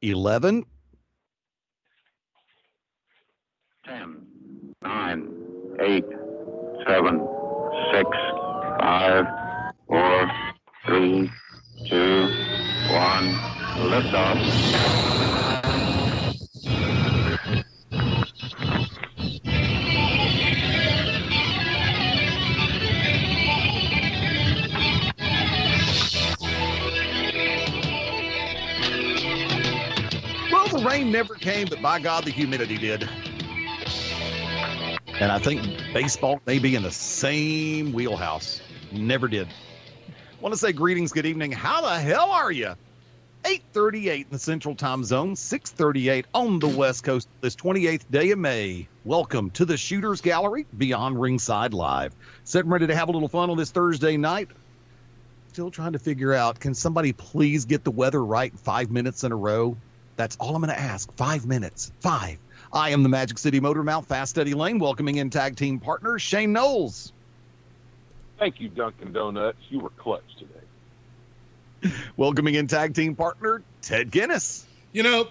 11, 10, 9, 8, 7, 6, 5, 4, 3, 2, 1. Liftoff. well, the rain never came, but by God, the humidity did. And I think baseball may be in the same wheelhouse. Never did. Want to say greetings, good evening. How the hell are you? 8:38 in the Central Time Zone, 6:38 on the West Coast this 28th day of May. Welcome to the Shooters Gallery Beyond Ringside Live. Sitting ready to have a little fun on this Thursday night. Still trying to figure out, can somebody please get the weather right 5 minutes in a row? That's all I'm going to ask. 5 minutes. 5. I am the Magic City Motor Mouth, Fast Eddie Lane, welcoming in tag team partner Shane Knowles. Thank you, Dunkin' Donuts. You were clutch today. Welcoming in tag team partner Ted Guinness. You know,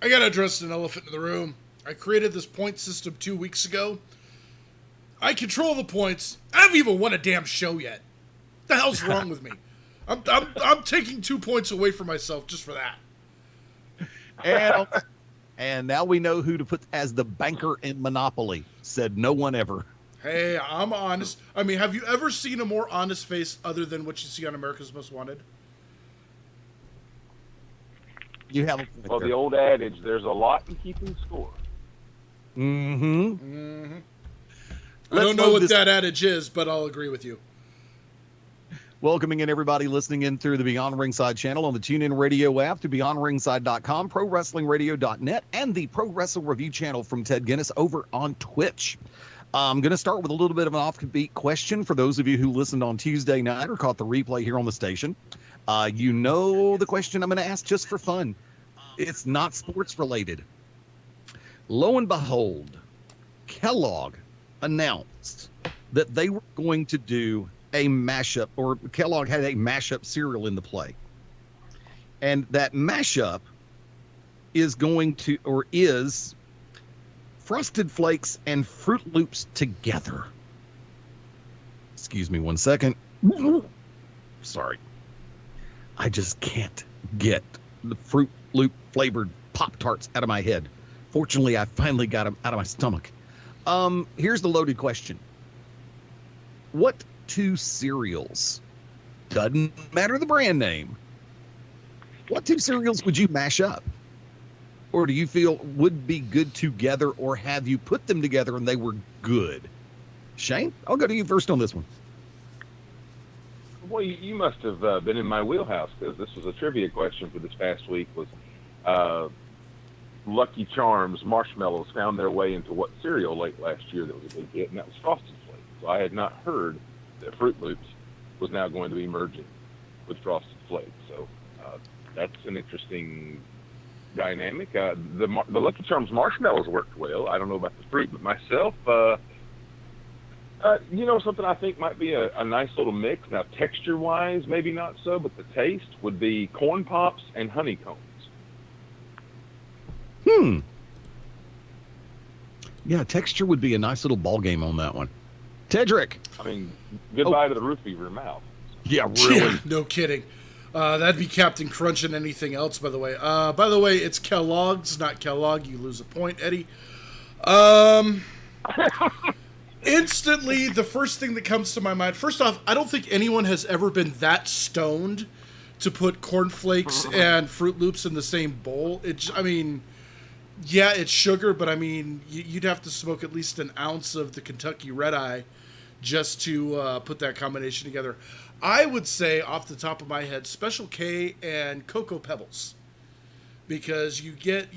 I got to address an elephant in the room. I created this point system 2 weeks ago. I control the points. I haven't even won a damn show yet. What the hell's wrong with me? I'm taking 2 points away from myself just for that. And now we know who to put as the banker in Monopoly, said no one ever. Hey, I'm honest. I mean, have you ever seen a more honest face other than what you see on America's Most Wanted? You have a Well, the old adage, there's a lot in keeping score. I don't know what that adage is, but I'll agree with you. Welcoming in everybody listening in through the Beyond Ringside channel on the TuneIn Radio app, to BeyondRingside.com, ProWrestlingRadio.net, and the Pro Wrestle Review channel from Ted Guinness over on Twitch. I'm going to start with a little bit of an offbeat question for those of you who listened on Tuesday night or caught the replay here on the station. You know the question I'm going to ask just for fun. It's not sports related. Lo and behold, Kellogg announced that they were going to do a mashup, or Kellogg had a mashup cereal in the play. And that mashup is Frosted Flakes and Fruit Loops together. Excuse me 1 second. Sorry. I just can't get the Fruit Loop flavored Pop-Tarts out of my head. Fortunately, I finally got them out of my stomach. Here's the loaded question. What two cereals, doesn't matter the brand name, what two cereals would you mash up? Or do you feel would be good together, or have you put them together and they were good? Shane, I'll go to you first on this one. Well, you must have been in my wheelhouse, because this was a trivia question for this past week. Was Lucky Charms marshmallows found their way into what cereal late last year that was a big hit, and that was Frosted Flakes. So I had not heard that Fruit Loops was now going to be merging with Frosted Flakes. So that's an interesting dynamic. The Lucky Charms marshmallows worked well. I don't know about the fruit, but myself, something I think might be a nice little mix. Now, texture-wise, maybe not so, but the taste would be Corn Pops and honeycombs. Yeah, texture would be a nice little ball game on that one. Tedrick. I mean, goodbye to the roof of your mouth. Yeah, really. Yeah, no kidding. That'd be Captain Crunch and anything else, by the way. By the way, it's Kellogg's, not Kellogg. You lose a point, Eddie. Instantly, the first thing that comes to my mind, first off, I don't think anyone has ever been that stoned to put cornflakes and Fruit Loops in the same bowl. Yeah, it's sugar, but I mean, you'd have to smoke at least an ounce of the Kentucky Red Eye just to put that combination together. I would say, off the top of my head, Special K and Cocoa Pebbles, because you get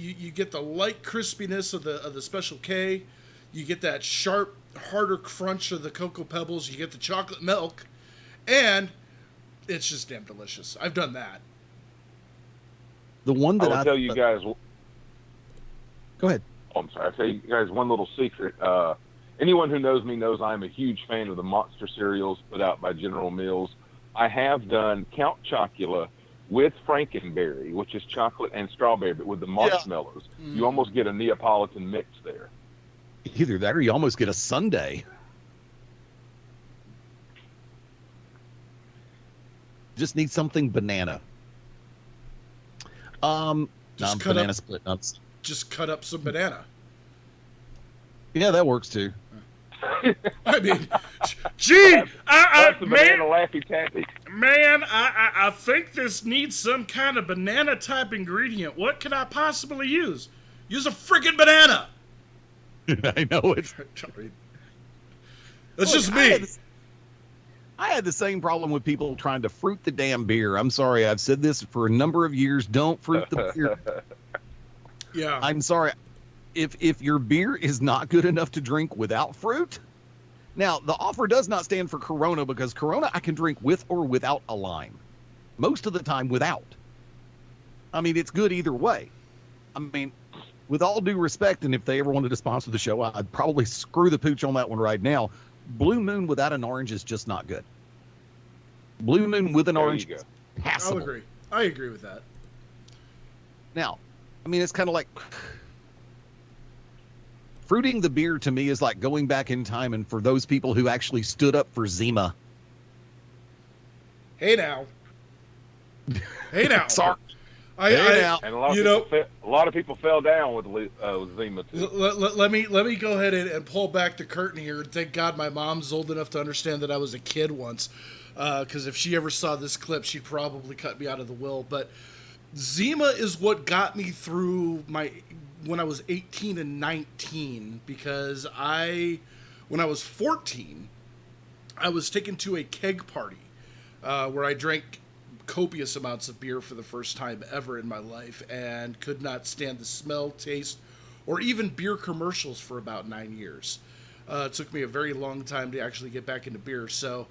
the light crispiness of the Special K, you get that sharp, harder crunch of the Cocoa Pebbles, you get the chocolate milk, and it's just damn delicious. I've done that. The one that I will tell you guys. Go ahead. Oh, I'm sorry. I'll tell you guys one little secret. Anyone who knows me knows I'm a huge fan of the monster cereals put out by General Mills. I have done Count Chocula with Frankenberry, which is chocolate and strawberry, but with the marshmallows, you almost get a Neapolitan mix there. Either that or you almost get a sundae. Just need something banana. Just banana split nuts. Just cut up some banana. Yeah, that works too. I mean, gee, That's the banana man, Laffy Taffy. man, I think this needs some kind of banana type ingredient. What could I possibly use? Use a freaking banana. I know it. That's just I me. had the same problem with people trying to fruit the damn beer. I'm sorry, I've said this for a number of years. Don't fruit the beer. Yeah. I'm sorry. If your beer is not good enough to drink without fruit, now the offer does not stand for Corona, because Corona I can drink with or without a lime. Most of the time without. I mean, it's good either way. I mean, with all due respect, and if they ever wanted to sponsor the show, I'd probably screw the pooch on that one right now. Blue Moon without an orange is just not good. Blue Moon with an There orange you go. is passable. I'll agree. I agree with that. Now, I mean, it's kind of like fruiting the beer to me is like going back in time, and for those people who actually stood up for Zima. Hey now. Hey now. Sorry. I now. And a You lot of people fell down with Zima too. let me go ahead and pull back the curtain here. Thank God my mom's old enough to understand that I was a kid once, because if she ever saw this clip, she'd probably cut me out of the will. But Zima is what got me through when I was 18 and 19, because when I was 14, I was taken to a keg party where I drank copious amounts of beer for the first time ever in my life, and could not stand the smell, taste, or even beer commercials for about 9 years. It took me a very long time to actually get back into beer. So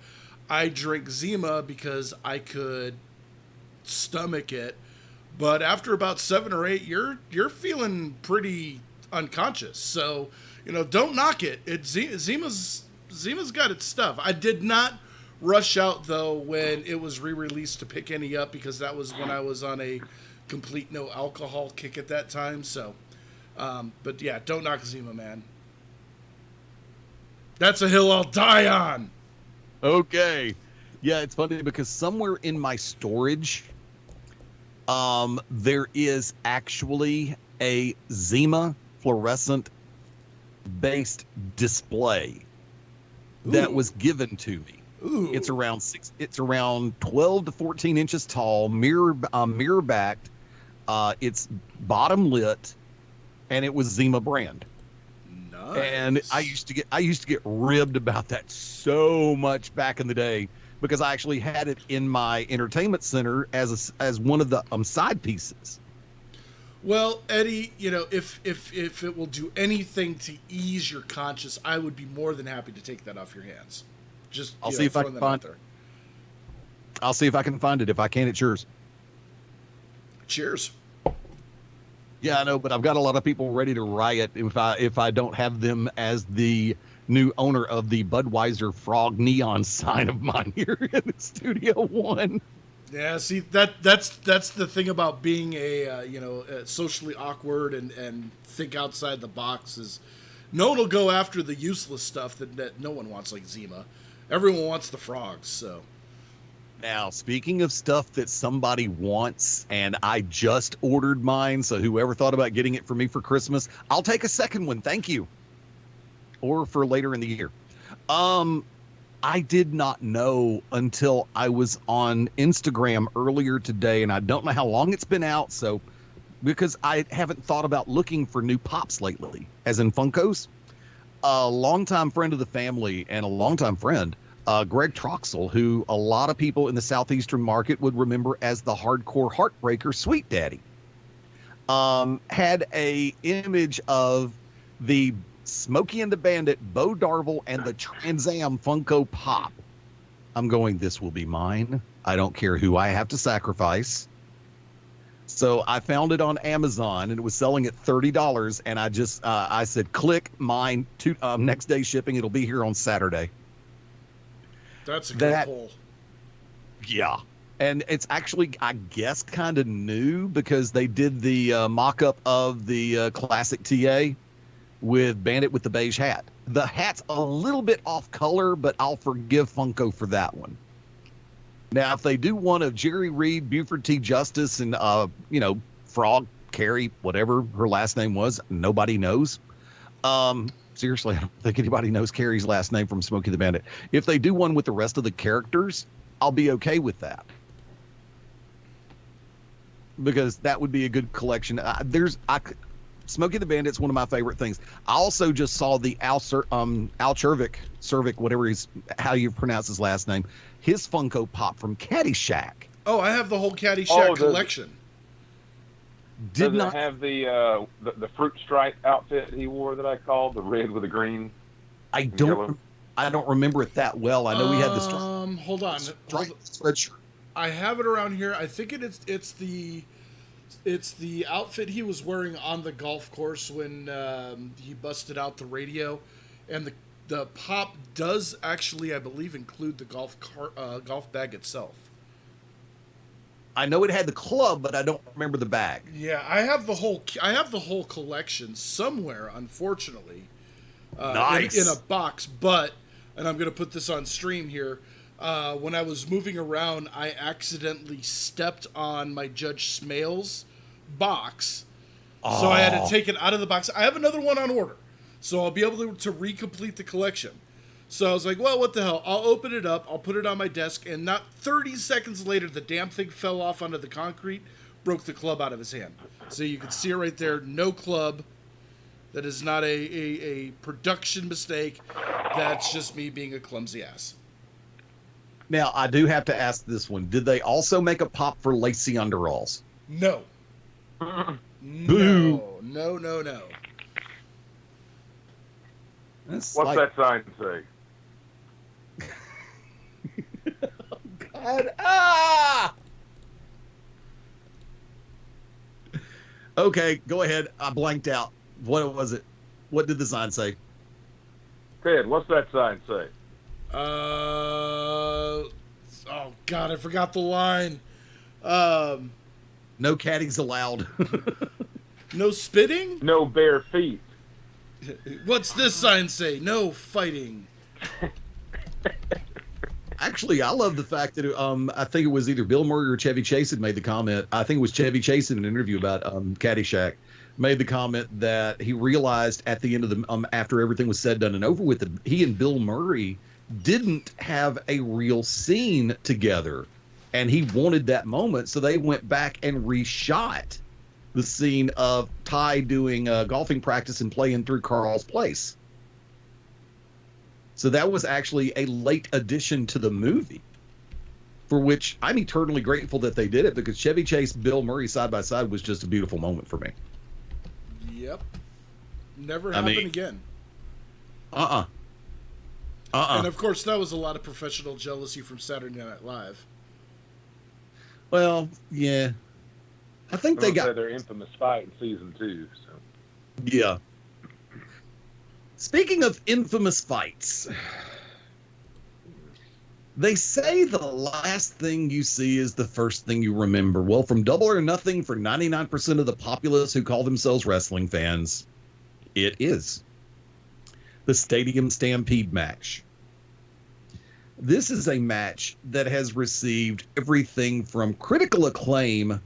I drank Zima because I could stomach it. But after about 7 or 8, you're feeling pretty unconscious. So, don't knock it. Zima's got its stuff. I did not rush out, though, when it was re-released to pick any up, because that was when I was on a complete no alcohol kick at that time. So, but yeah, don't knock Zima, man. That's a hill I'll die on. Okay. Yeah, it's funny because somewhere in my storage, there is actually a Zima fluorescent based display that was given to me. Ooh. It's around 12 to 14 inches tall, mirror backed. It's bottom lit, and it was Zima brand. Nice. And I used to get ribbed about that so much back in the day, because I actually had it in my entertainment center as one of the side pieces. Well, Eddie, if it will do anything to ease your conscience, I would be more than happy to take that off your hands. Just I'll see if I throwing can that out find. there. I'll see if I can find it. If I can, it's yours. Cheers. Yeah, I know, but I've got a lot of people ready to riot if I don't have them as the new owner of the Budweiser Frog neon sign of mine here in Studio One. Yeah, see, that's the thing about being a socially awkward and think outside the box, is no one will go after the useless stuff that no one wants, like Zima. Everyone wants the frogs. So Now, speaking of stuff that somebody wants, and I just ordered mine, so whoever thought about getting it for me for Christmas, I'll take a second one, thank you. Or for later in the year. I did not know until I was on Instagram earlier today, and I don't know how long it's been out, so because I haven't thought about looking for new pops lately, as in Funkos. A longtime friend of the family and a longtime friend, Greg Troxel, who a lot of people in the southeastern market would remember as the hardcore heartbreaker Sweet Daddy, had a image of the Smokey and the Bandit, Bo Darvel, and the Trans Am Funko Pop. I'm going, this will be mine. I don't care who I have to sacrifice. So I found it on Amazon, and it was selling at $30, and I said, click mine, next day shipping. It'll be here on Saturday. that's a good pull. Yeah. And it's actually, I guess, kind of new because they did the mock-up of the classic TA with Bandit with the beige hat. The hat's a little bit off color, but I'll forgive Funko for that one. Now, if they do one of Jerry Reed, Buford T. Justice, and Frog, Carrie, whatever her last name was, nobody knows. Seriously, I don't think anybody knows Carrie's last name from Smokey the Bandit. If they do one with the rest of the characters, I'll be okay with that. Because that would be a good collection. Smokey the Bandit's one of my favorite things. I also just saw the Al Czervik, whatever how you pronounce his last name, his Funko Pop from Caddyshack. Oh, I have the whole Caddyshack collection. Did not have the fruit stripe outfit he wore that I called the red with the green. I don't remember it that well. I know we had the hold on. Sweatshirt. I have it around here. I think it's the outfit he was wearing on the golf course when he busted out the radio, and the pop does actually, I believe, include the golf bag itself. I know it had the club, but I don't remember the bag. Yeah, I have the whole collection somewhere, unfortunately. Nice. In a box, and I'm going to put this on stream here. When I was moving around, I accidentally stepped on my Judge Smales box. Oh. So I had to take it out of the box. I have another one on order, so I'll be able to recomplete the collection. So I was like, well, what the hell? I'll open it up. I'll put it on my desk. And not 30 seconds later, the damn thing fell off onto the concrete, broke the club out of his hand. So you can see it right there. No club. That is not a production mistake. That's just me being a clumsy ass. Now, I do have to ask this one. Did they also make a pop for Lacy underalls? No. Boo. No. What's that sign say? Oh, God. Ah! Okay, go ahead. I blanked out. What was it? What did the sign say? Ted, what's that sign say? Oh God, I forgot the line. No caddies allowed. No spitting? No bare feet. What's this sign say? No fighting. Actually, I love the fact that I think it was either Bill Murray or Chevy Chase had made the comment. I think it was Chevy Chase in an interview about Caddyshack made the comment that he realized at the end of the after everything was said, done, and over with, he and Bill Murray didn't have a real scene together, and he wanted that moment, so they went back and reshot the scene of Ty doing golfing practice and playing through Carl's place. So that was actually a late addition to the movie, for which I'm eternally grateful that they did it, because Chevy Chase, Bill Murray side by side was just a beautiful moment for me. Yep. Never happened again. And of course, that was a lot of professional jealousy from Saturday Night Live. Well, yeah. I think they got their infamous fight in season 2. So. Yeah. Speaking of infamous fights, they say the last thing you see is the first thing you remember. Well, from Double or Nothing, for 99% of the populace who call themselves wrestling fans, it is the Stadium Stampede match. This is a match that has received everything from critical acclaim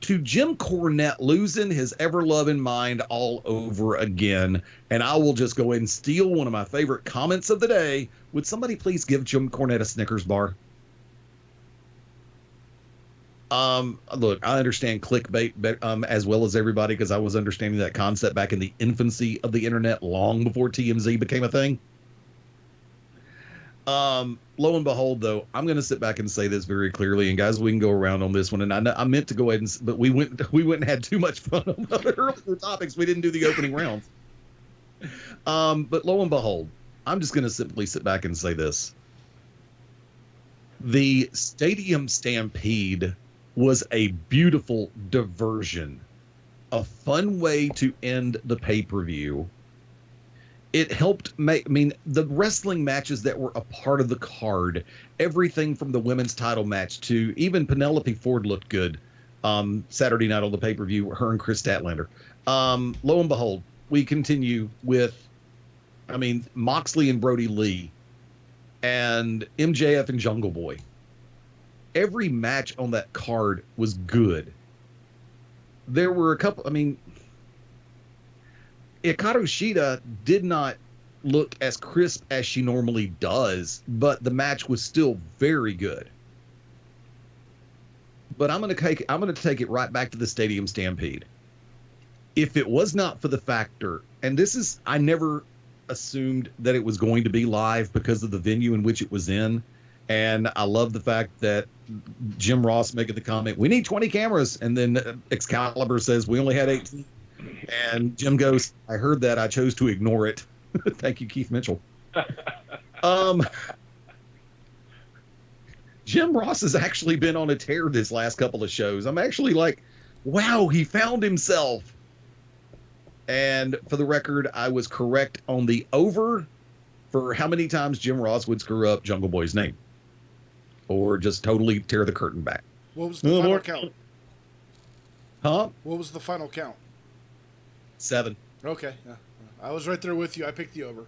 to Jim Cornette losing his ever-loving mind all over again. And I will just go ahead and steal one of my favorite comments of the day. Would somebody please give Jim Cornette a Snickers bar? Look, I understand clickbait as well as everybody, because I was understanding that concept back in the infancy of the internet long before TMZ became a thing. Lo and behold, though, I'm going to sit back and say this very clearly, and guys, we can go around on this one. And I meant to go ahead but we went and had too much fun on other earlier topics. We didn't do the opening rounds. But lo and behold, I'm just going to simply sit back and say this. The Stadium Stampede was a beautiful diversion, a fun way to end the pay-per-view. it helped make, I mean, the wrestling matches that were a part of the card, everything from the women's title match to even Penelope Ford looked good Saturday night on the pay-per-view, her and Chris Statlander. Lo and behold, we continue with, I mean, Moxley and Brody Lee and MJF and Jungle Boy. Every match on that card was good. There were a couple, I mean, Hikaru Shida did not look as crisp as she normally does, but the match was still very good. But I'm going to take it right back to the Stadium Stampede. If it was not for the factor, and this is, I never assumed that it was going to be live because of the venue in which it was in. And I love the fact that Jim Ross making the comment, we need 20 cameras. And then Excalibur says, we only had 18. And Jim goes, I heard that. I chose to ignore it. Thank you, Keith Mitchell. Jim Ross has actually been on a tear this last couple of shows. I'm actually like, wow, he found himself. And for the record, I was correct on the over for how many times Jim Ross would screw up Jungle Boy's name or just totally tear the curtain back. What was the final count? Huh? What was the final count? 7. Okay. Yeah. I was right there with you. I picked the over.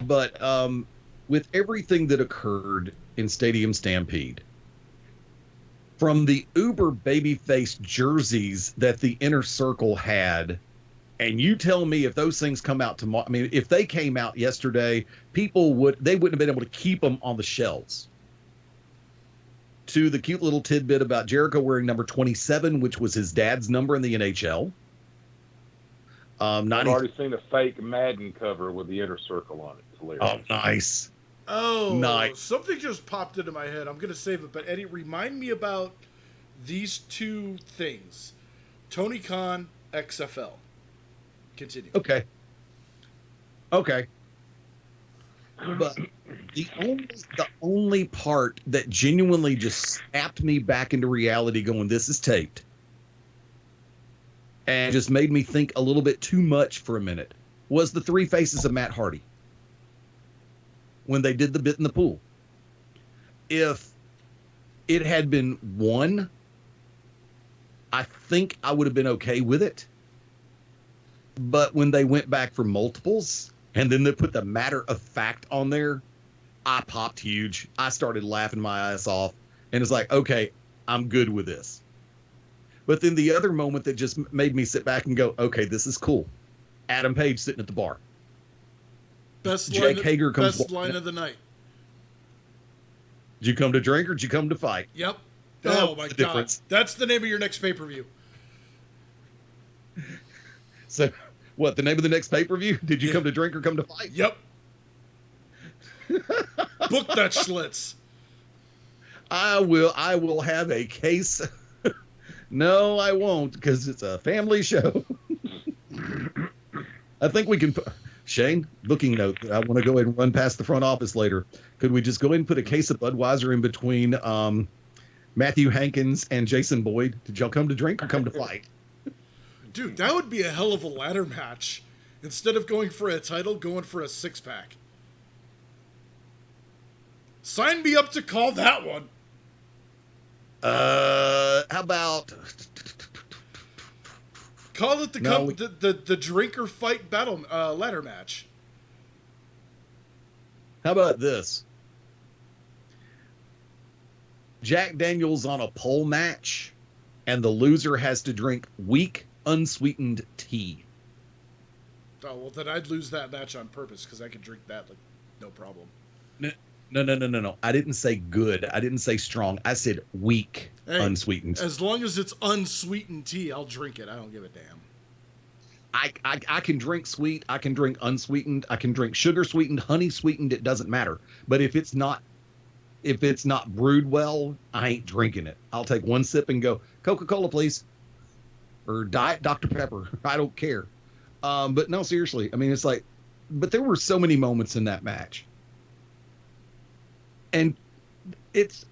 But with everything that occurred in Stadium Stampede, from the uber babyface jerseys that the Inner Circle had, and you tell me if those things come out tomorrow, I mean, if they came out yesterday, they wouldn't have been able to keep them on the shelves. To the cute little tidbit about Jericho wearing number 27, which was his dad's number in the NHL. I've already seen a fake Madden cover with the Inner Circle on it. It's hilarious. Oh, nice. Oh, nice. Something just popped into my head. I'm going to save it. But, Eddie, remind me about these two things. Tony Khan, XFL. Continue. Okay. But the only part that genuinely just snapped me back into reality going, this is taped, and just made me think a little bit too much for a minute, was the three faces of Matt Hardy when they did the bit in the pool. If it had been one, I think I would have been okay with it. But when they went back for multiples and then they put the matter of fact on there, I popped huge. I started laughing my ass off and it's like, okay, I'm good with this. But then the other moment that just made me sit back and go, okay, this is cool. Adam Page sitting at the bar. Best Jake Hager comes. Best line of the night. Did you come to drink or did you come to fight? Yep. Oh my God. Difference. That's the name of your next pay-per-view. So, what, the name of the next pay-per-view? Did you come to drink or come to fight? Yep. Book that Schlitz. I will have a case. No, I won't, because it's a family show. I think we can put, Shane, booking note. I want to go ahead and run past the front office later. Could we just go ahead and put a case of Budweiser in between Matthew Hankins and Jason Boyd? Did y'all come to drink or come to fight? Dude, that would be a hell of a ladder match. Instead of going for a title, going for a six-pack. Sign me up to call that one. How about... Call it the drinker fight battle ladder match. How about this? Jack Daniels on a pole match, and the loser has to drink weak, unsweetened tea. Oh, well, then I'd lose that match on purpose because I could drink that, like, no problem. No. I didn't say good. I didn't say strong. I said weak, unsweetened. As long as it's unsweetened tea, I'll drink it. I don't give a damn. I can drink sweet. I can drink unsweetened. I can drink sugar sweetened, honey sweetened. It doesn't matter. But if it's not brewed well, I ain't drinking it. I'll take one sip and go, Coca-Cola, please. Or Diet Dr. Pepper. I don't care. But no, seriously. I mean, it's like, but there were so many moments in that match. And it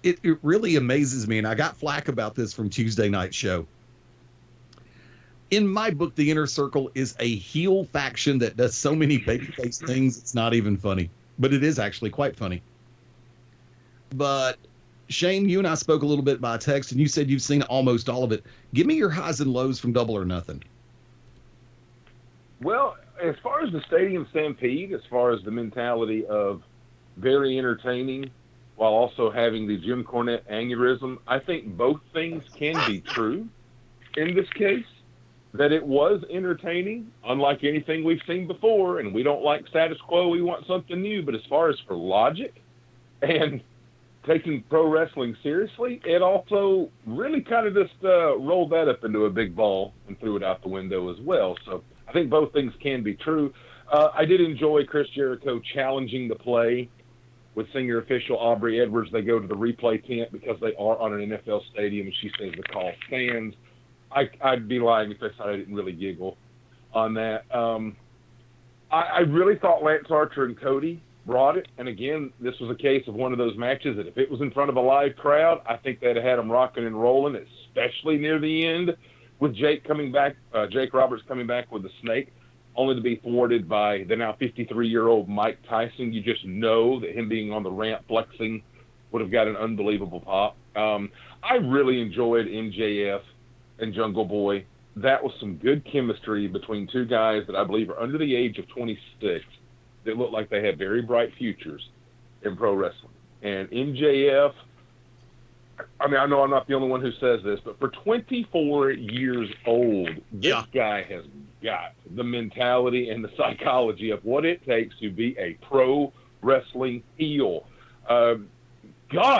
really amazes me. And I got flack about this from Tuesday night show. in my book, the Inner Circle is a heel faction that does so many babyface things, it's not even funny. But it is actually quite funny. But Shane, you and I spoke a little bit by text, and you said you've seen almost all of it. Give me your highs and lows from Double or Nothing. Well, as far as the Stadium Stampede, as far as the mentality of very entertaining while also having the Jim Cornette aneurysm, I think both things can be true in this case. That it was entertaining, unlike anything we've seen before, and we don't like status quo, we want something new. But as far as for logic and taking pro wrestling seriously, it also really kind of just rolled that up into a big ball and threw it out the window as well. So I think both things can be true. I did enjoy Chris Jericho challenging the play with senior official Aubrey Edwards. They go to the replay tent because they are on an NFL stadium, and she says the call stands. I'd be lying if I said I didn't really giggle on that. I really thought Lance Archer and Cody brought it. And again, this was a case of one of those matches that if it was in front of a live crowd, I think they'd have had them rocking and rolling, especially near the end with Jake Roberts coming back with the snake, only to be thwarted by the now 53-year-old Mike Tyson. You just know that him being on the ramp flexing would have got an unbelievable pop. I really enjoyed MJF and Jungle Boy. That was some good chemistry between two guys that I believe are under the age of 26 that look like they have very bright futures in pro wrestling. And MJF, I mean, I know I'm not the only one who says this, but for 24 years old, this guy has got the mentality and the psychology of what it takes to be a pro wrestling heel. God,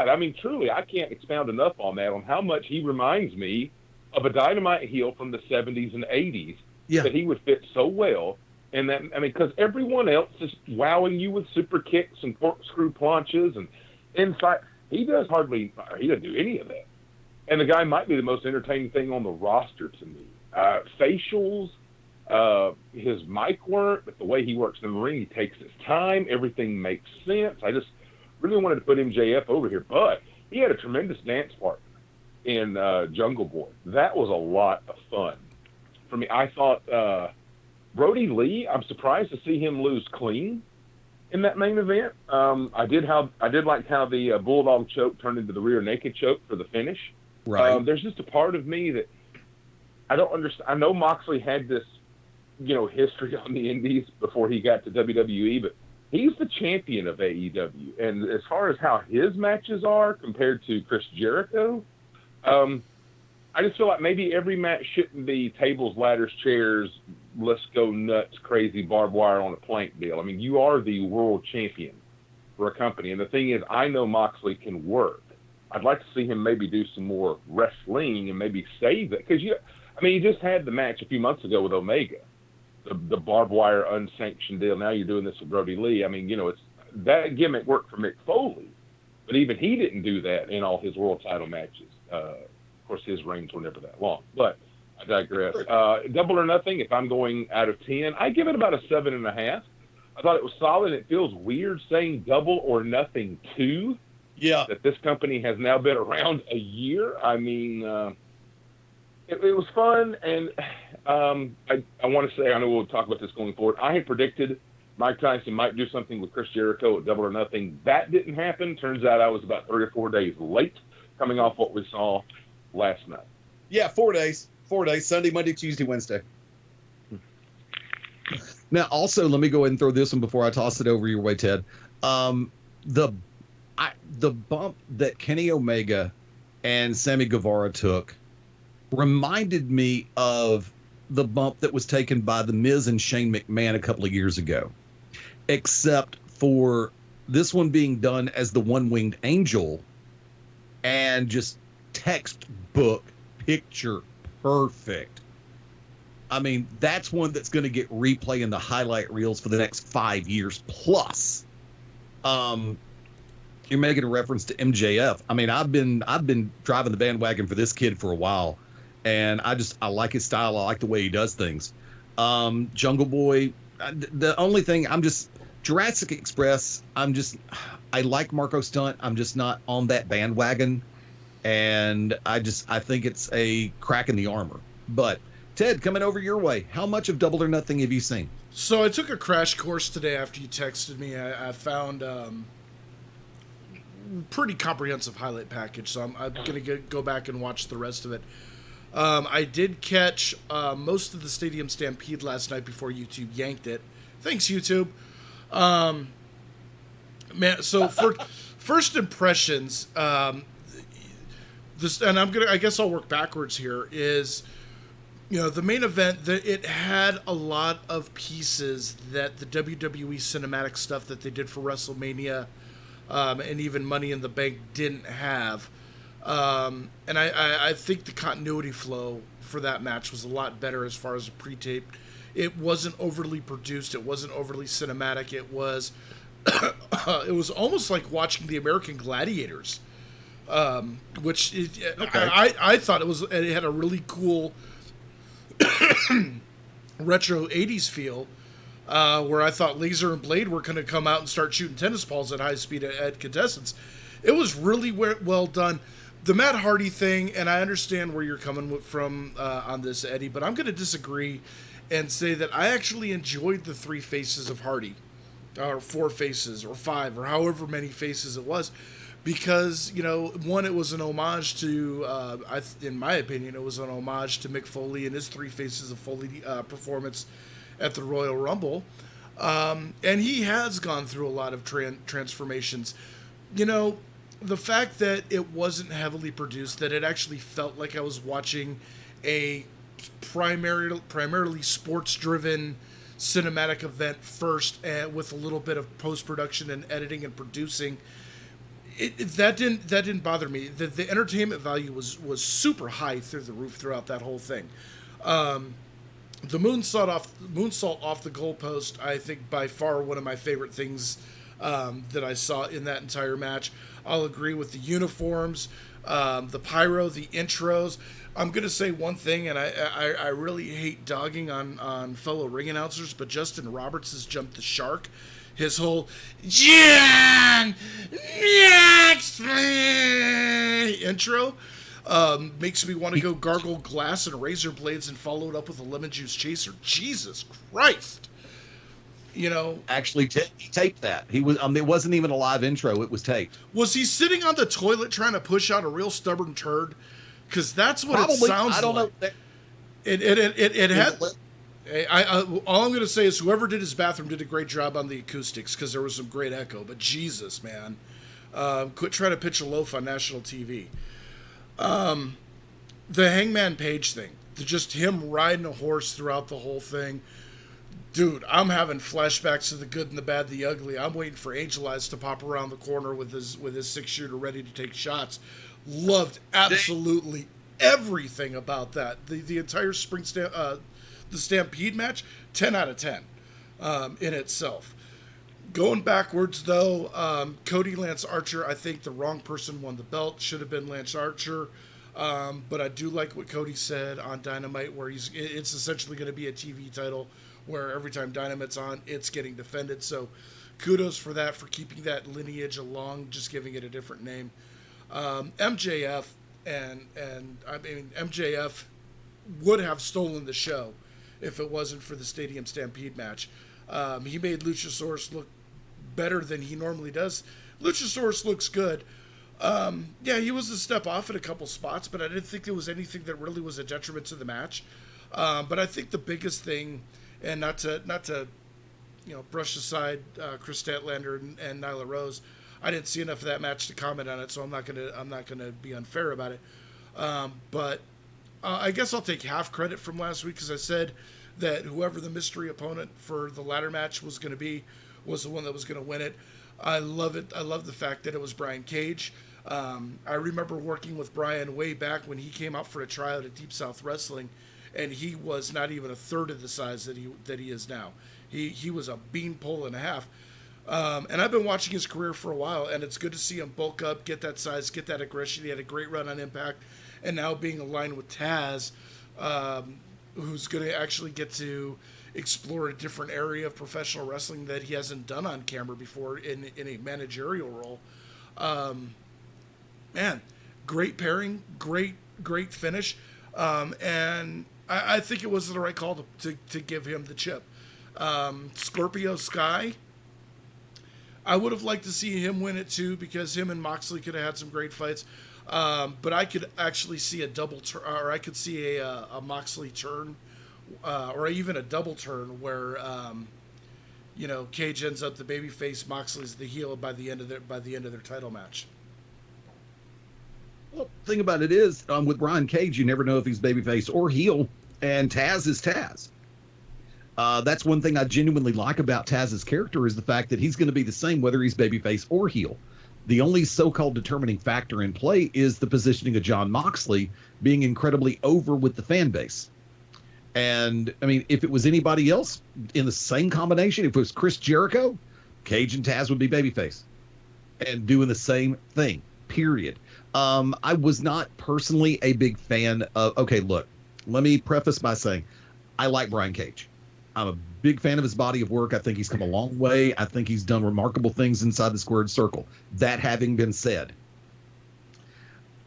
I mean, truly, I can't expound enough on that, on how much he reminds me of a Dynamite heel from the 70s and 80s, that he would fit so well. And that, I mean, because everyone else is wowing you with super kicks and corkscrew planches and inside. He doesn't do any of that. And the guy might be the most entertaining thing on the roster to me. Facials, his mic work, but the way he works in the ring, he takes his time. Everything makes sense. I just really wanted to put MJF over here, but he had a tremendous dance partner in Jungle Boy. That was a lot of fun for me. I thought Brody Lee, I'm surprised to see him lose clean in that main event. I did like how the Bulldog choke turned into the rear naked choke for the finish. Right. There's just a part of me that I don't understand. I know Moxley had this, history on the Indies before he got to WWE, but he's the champion of AEW. And as far as how his matches are compared to Chris Jericho, I just feel like maybe every match shouldn't be tables, ladders, chairs, let's go nuts, crazy barbed wire on a plank deal. I mean, you are the world champion for a company. And the thing is, I know Moxley can work. I'd like to see him maybe do some more wrestling and maybe save it. Because, you just had the match a few months ago with Omega, the barbed wire unsanctioned deal. Now you're doing this with Brody Lee. I mean, it's that gimmick worked for Mick Foley, but even he didn't do that in all his world title matches. Of course, his reigns were never that long, but I digress. Double or Nothing, if I'm going out of 10, I give it about a 7.5. I thought it was solid. It feels weird saying Double or Nothing 2. Yeah. That this company has now been around a year. I mean, it was fun, and I want to say, I know we'll talk about this going forward, I had predicted Mike Tyson might do something with Chris Jericho at Double or Nothing. That didn't happen. Turns out I was about 3 or 4 days late coming off what we saw last night. Yeah, 4 days. 4 days, Sunday, Monday, Tuesday, Wednesday. Now, also, let me go ahead and throw this one before I toss it over your way, Ted. The bump that Kenny Omega and Sammy Guevara took reminded me of the bump that was taken by The Miz and Shane McMahon a couple of years ago, except for this one being done as the one-winged angel and just textbook picture perfect. I mean, that's one that's going to get replay in the highlight reels for the next 5 years plus. You're making a reference to MJF. I mean, I've been driving the bandwagon for this kid for a while, and I like his style. I like the way he does things. Jungle Boy. The only thing Jurassic Express. I like Marco Stunt. I'm just not on that bandwagon, and I think it's a crack in the armor. But Ted, coming over your way, how much of Double or Nothing have you seen? So I took a crash course today after you texted me. I found pretty comprehensive highlight package, so I'm going to go back and watch the rest of it. I did catch most of the Stadium Stampede last night before YouTube yanked it. Thanks, YouTube. Man, so for first impressions, this, and I guess I'll work backwards here. Is, you know, the main event, it had a lot of pieces that the WWE cinematic stuff that they did for WrestleMania, and even Money in the Bank didn't have. And I think the continuity flow for that match was a lot better as far as the pre-tape. It wasn't overly produced. It wasn't overly cinematic. It was it was almost like watching the American Gladiators, which I thought it had a really cool retro 80s feel, where I thought Laser and Blade were going to come out and start shooting tennis balls at high speed at contestants. It was really well done. The Matt Hardy thing, and I understand where you're coming from on this, Eddie, but I'm going to disagree and say that I actually enjoyed the 3 faces of Hardy, or 4 faces, or 5, or however many faces it was, because, you know, one, it was an homage to, in my opinion, it was an homage to Mick Foley and his 3 Faces of Foley performance at the Royal Rumble, and he has gone through a lot of transformations. You know, the fact that it wasn't heavily produced, that it actually felt like I was watching a primarily sports-driven cinematic event first, with a little bit of post-production and editing and producing, that didn't bother me. The entertainment value was super high through the roof throughout that whole thing. The moonsault off the goalpost, I think by far one of my favorite things that I saw in that entire match. I'll agree with the uniforms, the pyro, the intros. I'm going to say one thing, and I really hate dogging on fellow ring announcers, but Justin Roberts has jumped the shark. His whole John intro makes me want to go gargle glass and razor blades and follow it up with a lemon juice chaser. Jesus Christ. You know, actually, he taped that. He was. It wasn't even a live intro. It was taped. Was he sitting on the toilet trying to push out a real stubborn turd? Because that's what Probably, it sounds like. I don't know. It had. All I'm going to say is whoever did his bathroom did a great job on the acoustics, because there was some great echo. But Jesus, man, quit trying to pitch a loaf on national TV. The Hangman Page thing, just him riding a horse throughout the whole thing. Dude, I'm having flashbacks to the good and the bad, the ugly. I'm waiting for Angel Eyes to pop around the corner with his 6-shooter ready to take shots. Loved absolutely everything about that. The entire the Stampede match, 10 out of 10 in itself. Going backwards, though, Cody Lance Archer, I think the wrong person won the belt. Should have been Lance Archer. But I do like what Cody said on Dynamite, where it's essentially going to be a TV title where every time Dynamite's on, it's getting defended. So kudos for that, for keeping that lineage along, just giving it a different name. MJF, and I mean, MJF would have stolen the show if it wasn't for the Stadium Stampede match. He made Luchasaurus look better than he normally does. Luchasaurus looks good. Yeah, he was a step off at a couple spots, but I didn't think there was anything that really was a detriment to the match. But I think the biggest thing, and not to brush aside Chris Statlander and Nyla Rose, I didn't see enough of that match to comment on it, so I'm not gonna be unfair about it. But I guess I'll take half credit from last week, because I said that whoever the mystery opponent for the ladder match was going to be was the one that was going to win it. I love it. I love the fact that it was Brian Cage. I remember working with Brian way back when he came out for a tryout at Deep South Wrestling, and he was not even a third of the size that he is now. He was a beanpole and a half. And I've been watching his career for a while, and it's good to see him bulk up, get that size, get that aggression. He had a great run on Impact, and now being aligned with Taz, who's going to actually get to explore a different area of professional wrestling that he hasn't done on camera before in a managerial role. Man, great pairing, great finish. And I think it was the right call to give him the chip. Scorpio Sky, I would have liked to see him win it too, because him and Moxley could have had some great fights. But I could actually see a double turn, or I could see a Moxley turn, or even a double turn where Cage ends up the babyface, Moxley's the heel by the end of their title match. Well, the thing about it is, with Brian Cage, you never know if he's babyface or heel, and Taz is Taz. That's one thing I genuinely like about Taz's character, is the fact that he's going to be the same whether he's babyface or heel. The only so-called determining factor in play is the positioning of Jon Moxley being incredibly over with the fan base. And, I mean, if it was anybody else in the same combination, if it was Chris Jericho, Cage and Taz would be babyface and doing the same thing, period. I was not personally a big fan of... Okay, look, let me preface by saying I like Brian Cage. I'm a big fan of his body of work. I think he's come a long way. I think he's done remarkable things inside the squared circle. That having been said,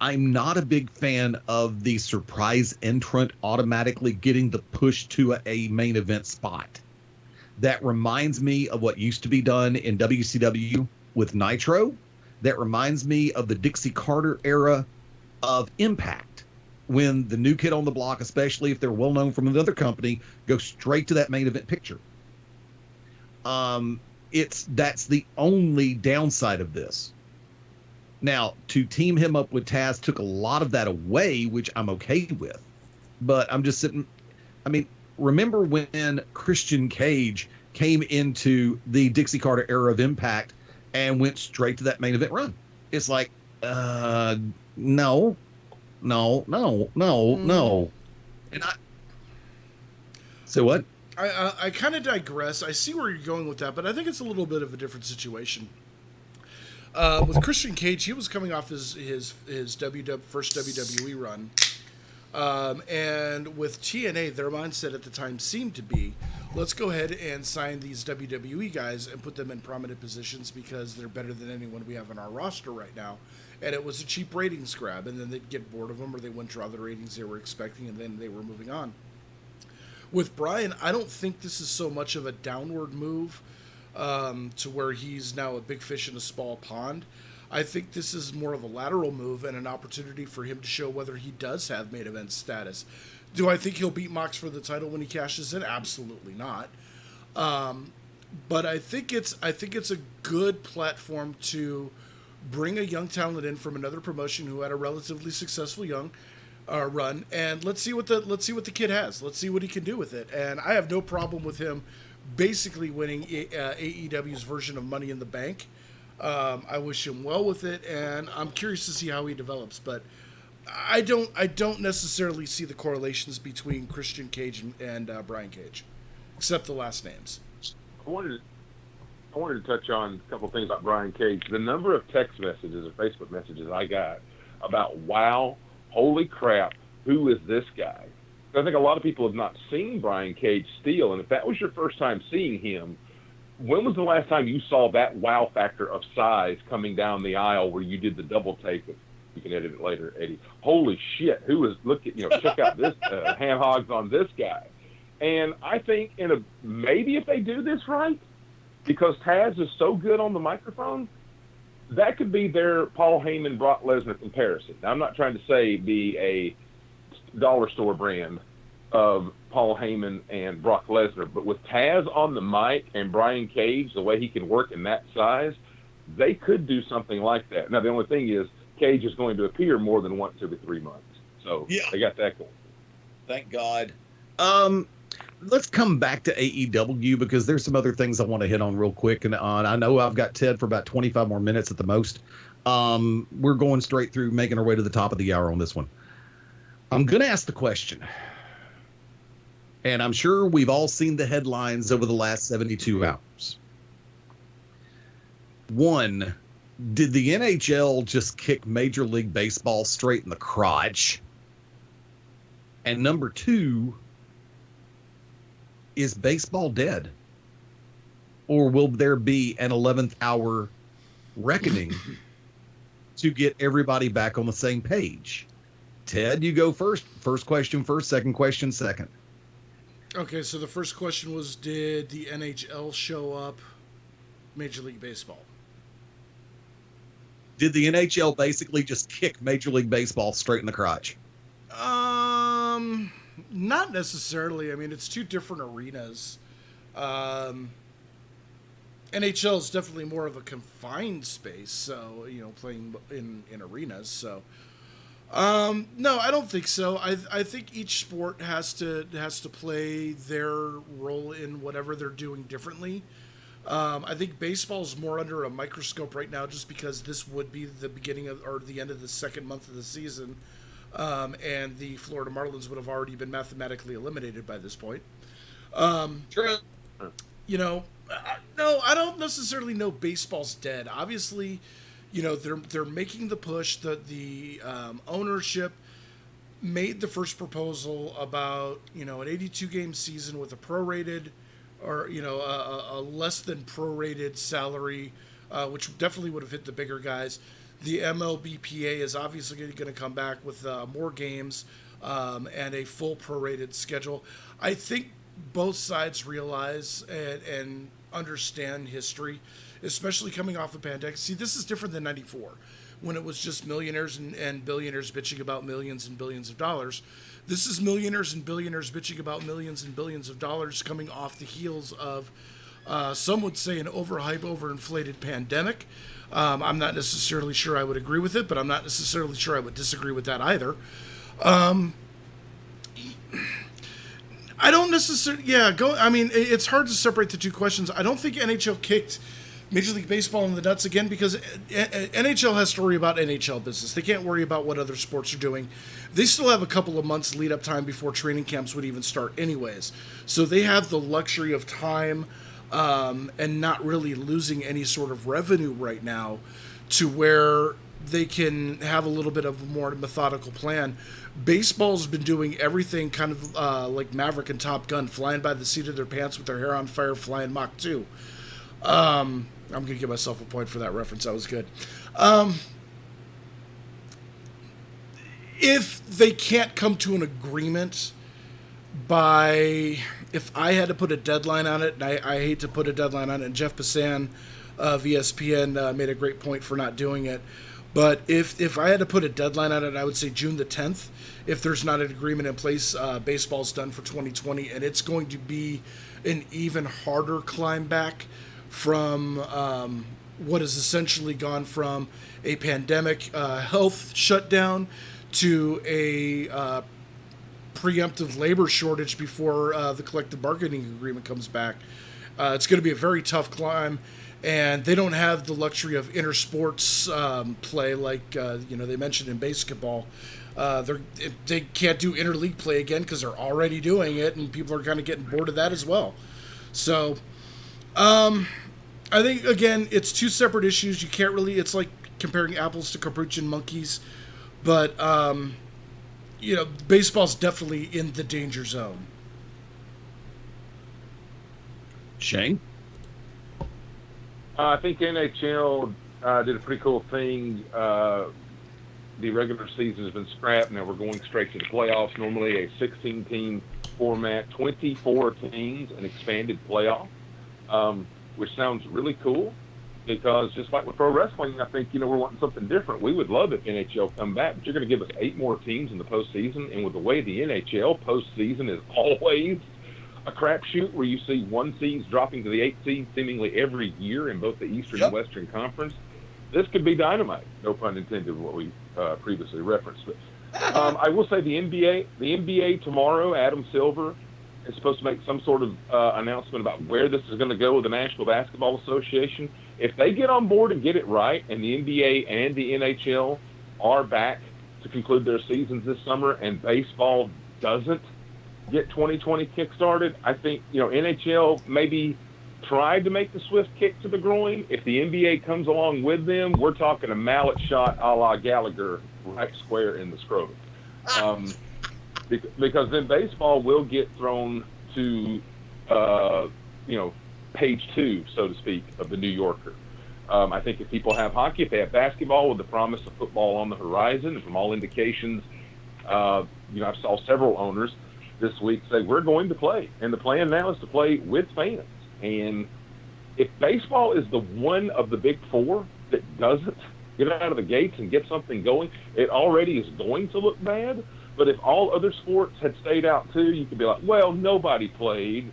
I'm not a big fan of the surprise entrant automatically getting the push to a main event spot. That reminds me of what used to be done in WCW with Nitro. That reminds me of the Dixie Carter era of Impact, when the new kid on the block, especially if they're well known from another company, go straight to that main event picture. That's the only downside of this. Now, to team him up with Taz took a lot of that away, which I'm okay with. But I'm just sitting... I mean, remember when Christian Cage came into the Dixie Carter era of Impact and went straight to that main event run? It's like, no. And so what? I kind of digress. I see where you're going with that, but I think it's a little bit of a different situation. With Christian Cage, he was coming off his first WWE run. And with TNA, their mindset at the time seemed to be, let's go ahead and sign these WWE guys and put them in prominent positions because they're better than anyone we have on our roster right now. And it was a cheap ratings grab, and then they'd get bored of them, or they wouldn't draw the ratings they were expecting, and then they were moving on. With Brian, I don't think this is so much of a downward move to where he's now a big fish in a small pond. I think this is more of a lateral move and an opportunity for him to show whether he does have main event status. Do I think he'll beat Mox for the title when he cashes in? Absolutely not. But I think it's a good platform to bring a young talent in from another promotion who had a relatively successful young run, and let's see what the kid has. Let's see what he can do with it. And I have no problem with him basically winning AEW's version of Money in the Bank. I wish him well with it, and I'm curious to see how he develops. But I don't necessarily see the correlations between Christian Cage and Brian Cage, except the last names. I wanted to touch on a couple things about Brian Cage. The number of text messages or Facebook messages I got about, wow, holy crap, who is this guy? I think a lot of people have not seen Brian Cage steal, and if that was your first time seeing him, when was the last time you saw that wow factor of size coming down the aisle where you did the double take? You can edit it later, Eddie. Holy shit, check out this ham hogs on this guy. And I think maybe if they do this right, because Taz is so good on the microphone, that could be their Paul Heyman, Brock Lesnar comparison. Now, I'm not trying to say be a dollar store brand of Paul Heyman and Brock Lesnar, but with Taz on the mic and Brian Cage, the way he can work in that size, they could do something like that. Now, the only thing is, Cage is going to appear more than once every 3 months. So yeah, they got that going. Thank God. Let's come back to AEW because there's some other things I want to hit on real quick. And I know I've got Ted for about 25 more minutes at the most. We're going straight through, making our way to the top of the hour on this one. I'm going to ask the question. And I'm sure we've all seen the headlines over the last 72 hours. One, did the NHL just kick Major League Baseball straight in the crotch? And number two, is baseball dead? Or will there be an 11th hour reckoning to get everybody back on the same page? Ted, you go first. First question first, second question second. Okay, so the first question was, did the NHL show up Major League Baseball? Did the NHL basically just kick Major League Baseball straight in the crotch? Not necessarily. I mean, it's two different arenas. NHL is definitely more of a confined space, so playing in arenas. So, no, I don't think so. I think each sport has to play their role in whatever they're doing differently. I think baseball is more under a microscope right now, just because this would be the beginning of or the end of the second month of the season, and the Florida Marlins would have already been mathematically eliminated by this point. True. No, I don't necessarily know baseball's dead. Obviously, they're making the push. The ownership made the first proposal about an 82 game season with a prorated or a less than prorated salary, which definitely would have hit the bigger guys. The MLBPA is obviously going to come back with more games and a full prorated schedule. I think both sides realize and understand history, especially coming off a pandemic. See, this is different than '94, when it was just millionaires and billionaires bitching about millions and billions of dollars. This is millionaires and billionaires bitching about millions and billions of dollars coming off the heels of, some would say, an overhype, overinflated pandemic. I'm not necessarily sure I would agree with it, but I'm not necessarily sure I would disagree with that either. I don't necessarily, it's hard to separate the two questions. I don't think NHL kicked Major League Baseball in the nuts again, because NHL has to worry about NHL business. They can't worry about what other sports are doing. They still have a couple of months lead up time before training camps would even start anyways. So they have the luxury of time and not really losing any sort of revenue right now, to where they can have a little bit of a more methodical plan. Baseball's been doing everything kind of like Maverick and Top Gun, flying by the seat of their pants with their hair on fire, flying Mach 2. I'm going to give myself a point for that reference. That was good. If they can't come to an agreement if I had to put a deadline on it, and I hate to put a deadline on it, and Jeff Passan of ESPN made a great point for not doing it, but if I had to put a deadline on it, I would say June the 10th. If there's not an agreement in place, baseball's done for 2020, and it's going to be an even harder climb back from what has essentially gone from a pandemic health shutdown to a preemptive labor shortage before the collective bargaining agreement comes back. It's going to be a very tough climb, and they don't have the luxury of intersports play like they mentioned in basketball. They can't do interleague play again because they're already doing it, and people are kind of getting bored of that as well. So, I think, again, it's two separate issues. You can't really, it's like comparing apples to capuchin monkeys, but, baseball's definitely in the danger zone. Shane? I think NHL did a pretty cool thing. The regular season has been scrapped. Now we're going straight to the playoffs. Normally a 16-team format, 24 teams, an expanded playoff, which sounds really cool, because just like with pro wrestling, I think, we're wanting something different. We would love if NHL come back, but you're going to give us 8 more teams in the postseason. And with the way the NHL postseason is always a crapshoot, where you see 1 seeds dropping to the 8 seed seemingly every year in both the Eastern and Western Conference, this could be dynamite. No pun intended, what we previously referenced. But I will say the NBA tomorrow, Adam Silver is supposed to make some sort of announcement about where this is going to go with the National Basketball Association. If they get on board and get it right, and the NBA and the NHL are back to conclude their seasons this summer, and baseball doesn't get 2020 kick-started, I think, NHL maybe tried to make the swift kick to the groin. If the NBA comes along with them, we're talking a mallet shot a la Gallagher right square in the scrotum. Because then baseball will get thrown to, page 2, so to speak, of the New Yorker. I think if people have hockey, if they have basketball with the promise of football on the horizon, and from all indications, I saw several owners this week say we're going to play, and the plan now is to play with fans. And if baseball is the one of the big four that doesn't get out of the gates and get something going, it already is going to look bad. But if all other sports had stayed out too, you could be like, well, nobody played.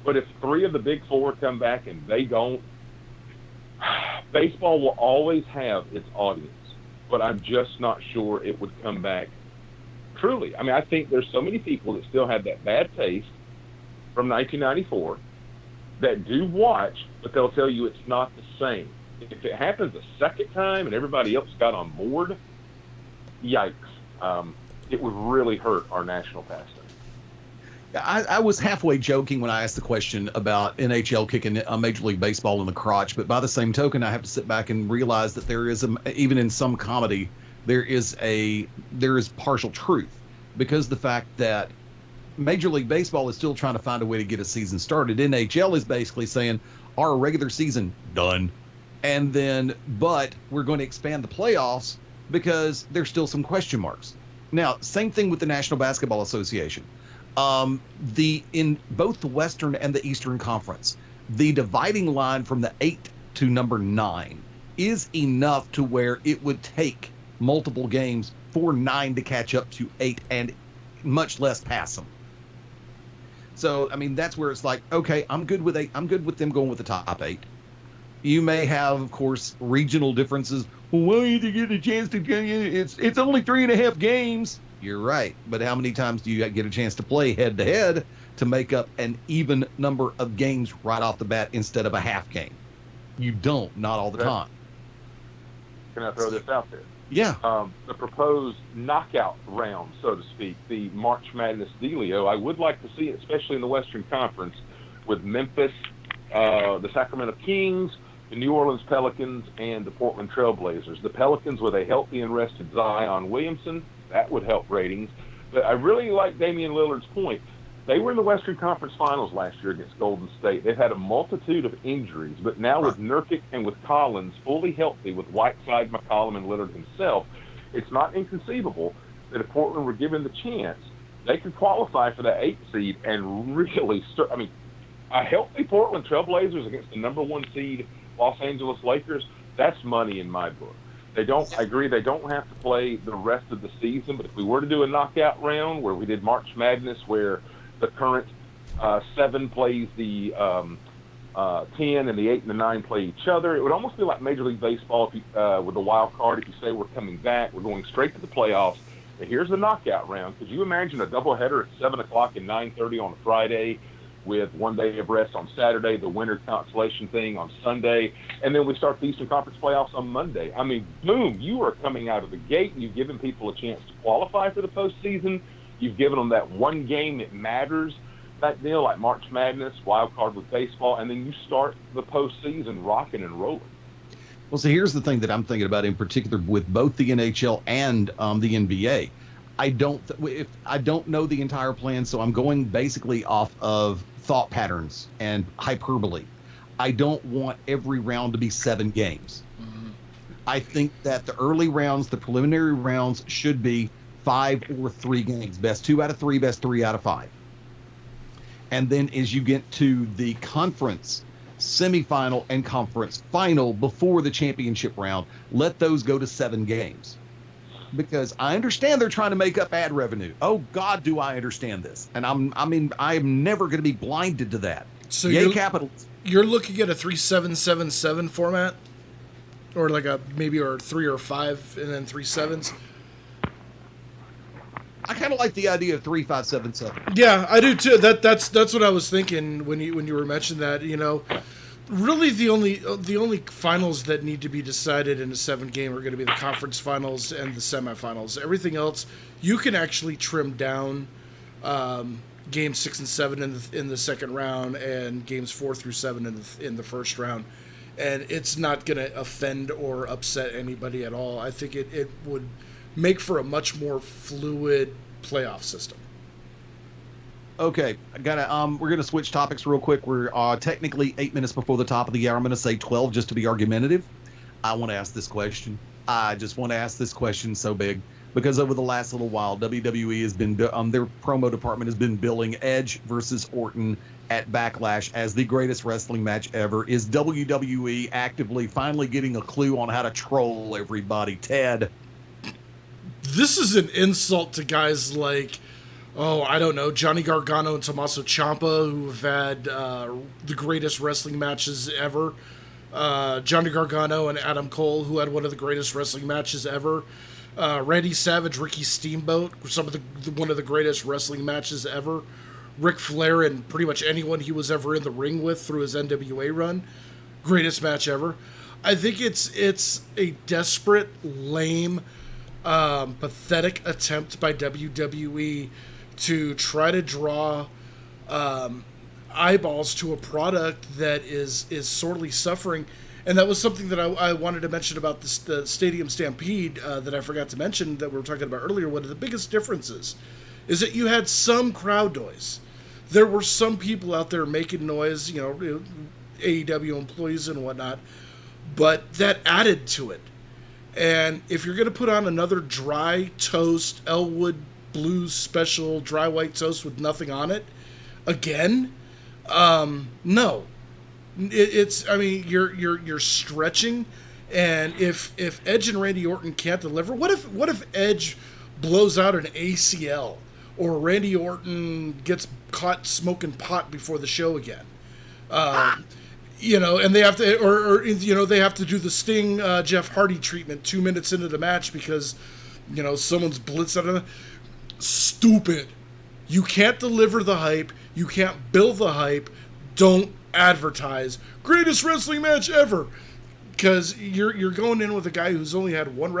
But if three of the big four come back and they don't, baseball will always have its audience. But I'm just not sure it would come back truly. I mean, I think there's so many people that still have that bad taste from 1994 that do watch, but they'll tell you it's not the same. If it happens a second time and everybody else got on board, yikes. It would really hurt our national pastime. I was halfway joking when I asked the question about NHL kicking Major League Baseball in the crotch, but by the same token, I have to sit back and realize that there is, even in some comedy, there is partial truth, because the fact that Major League Baseball is still trying to find a way to get a season started. NHL is basically saying our regular season done, and then but we're going to expand the playoffs because there's still some question marks. Now, same thing with the National Basketball Association. In both the Western and the Eastern Conference, the dividing line from the 8 to number 9 is enough to where it would take multiple games for 9 to catch up to 8 and much less pass them. So, I mean, that's where it's like, okay, I'm good with 8. I'm good with them going with the top 8. You may have, of course, regional differences. Well, why don't you get a chance to get it's only 3.5 games. You're right. But how many times do you get a chance to play head to head to make up an even number of games right off the bat instead of a half game? You don't, not all the time. Can I throw this out there? Yeah. The proposed knockout round, so to speak, the March Madness dealio, I would like to see it, especially in the Western Conference, with Memphis, the Sacramento Kings, the New Orleans Pelicans, and the Portland Trailblazers. The Pelicans with a healthy and rested Zion Williamson, that would help ratings. But I really like Damian Lillard's point. They were in the Western Conference Finals last year against Golden State. They've had a multitude of injuries, but now with Nurkic and with Collins fully healthy, with Whiteside, McCollum, and Lillard himself, it's not inconceivable that if Portland were given the chance, they could qualify for that 8th seed and really start. I mean, a healthy Portland Trailblazers against the number 1 seed Los Angeles Lakers, that's money in my book. I agree they don't have to play the rest of the season, but if we were to do a knockout round where we did March Madness, where the current 7 plays the 10 and the 8 and the 9 play each other, it would almost be like Major League Baseball with the wild card. If you say we're coming back, we're going straight to the playoffs, but here's the knockout round. Could you imagine a doubleheader at 7 o'clock and 9:30 on a Friday, with 1 day of rest on Saturday, the winter consolation thing on Sunday, and then we start the Eastern Conference playoffs on Monday? I mean, boom, you are coming out of the gate. You've given people a chance to qualify for the postseason. You've given them that one game that matters, that deal like March Madness, wild card with baseball, and then you start the postseason rocking and rolling. Well, so here's the thing that I'm thinking about in particular with both the NHL and the NBA. I don't know the entire plan, so I'm going basically off of thought patterns and hyperbole. I don't want every round to be 7 games. Mm-hmm. I think that the early rounds, the preliminary rounds, should be 5 or 3 games. Best 2 out of 3, best 3 out of 5. And then as you get to the conference semifinal and conference final before the championship round, let those go to 7 games. Because I understand they're trying to make up ad revenue. Oh God, do I understand this? And I am never going to be blinded to that. So Yay, Capitals. You're looking at a 3-7-7-7 format, or like a maybe or 3 or 5 and then 3 7s. I kind of like the idea of 3-5-7-7. Yeah, I do too. That's what I was thinking when you were mentioning that. You know, really the only finals that need to be decided in a 7 game are going to be the conference finals and the semifinals. Everything else you can actually trim down. Games 6 and 7 in the second round, and games 4 through 7 in the first round, and it's not going to offend or upset anybody at all. I think it would make for a much more fluid playoff system. Okay, we're gonna switch topics real quick. We're technically 8 minutes before the top of the hour. I'm gonna say 12 just to be argumentative. I want to ask this question. I just want to ask this question so big. because over the last little while, WWE has been their promo department has been billing Edge versus Orton at Backlash as the greatest wrestling match ever. Is WWE actively finally getting a clue on how to troll everybody, Ted? This is an insult to guys like, oh, I don't know, Johnny Gargano and Tommaso Ciampa, who have had the greatest wrestling matches ever. Johnny Gargano and Adam Cole, who had one of the greatest wrestling matches ever. Randy Savage, Ricky Steamboat, one of the greatest wrestling matches ever. Ric Flair and pretty much anyone he was ever in the ring with through his NWA run, greatest match ever. I think it's a desperate, lame, pathetic attempt by WWE to try to draw eyeballs to a product that is sorely suffering. And that was something that I wanted to mention about the Stadium Stampede that I forgot to mention that we were talking about earlier. One of the biggest differences is that you had some crowd noise. There were some people out there making noise, AEW employees and whatnot, but that added to it. And if you're going to put on another dry toast, Elwood Blues special dry white toast with nothing on it, again, no. You're stretching, and if Edge and Randy Orton can't deliver, what if Edge blows out an ACL, or Randy Orton gets caught smoking pot before the show again? And they have to, or they have to do the Sting Jeff Hardy treatment 2 minutes into the match because someone's blitzed out of it. Stupid. You can't deliver the hype. You can't build the hype. Don't advertise greatest wrestling match ever, because you're going in with a guy who's only had one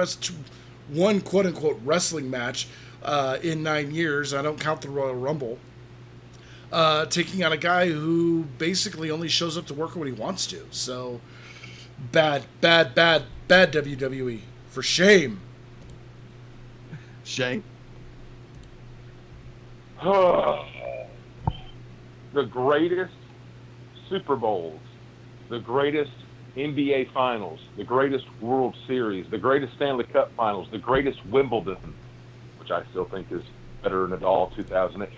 quote unquote wrestling match in 9 years. I don't count the Royal Rumble. Taking on a guy who basically only shows up to work when he wants to. So bad WWE. For shame. Shane? The greatest Super Bowls, the greatest NBA Finals, the greatest World Series, the greatest Stanley Cup Finals, the greatest Wimbledon, which I still think is better than Nadal 2008.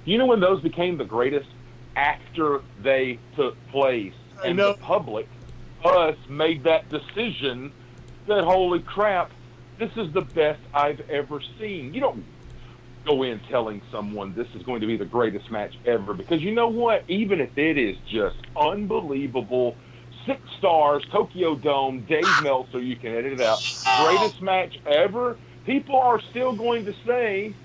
You know when those became the greatest? After they took place. And the public, us, made that decision that, holy crap, this is the best I've ever seen. You don't go in telling someone this is going to be the greatest match ever, because you know what? Even if it is just unbelievable, 6 stars, Tokyo Dome, Dave Meltzer, you can edit it out, greatest match ever, people are still going to say,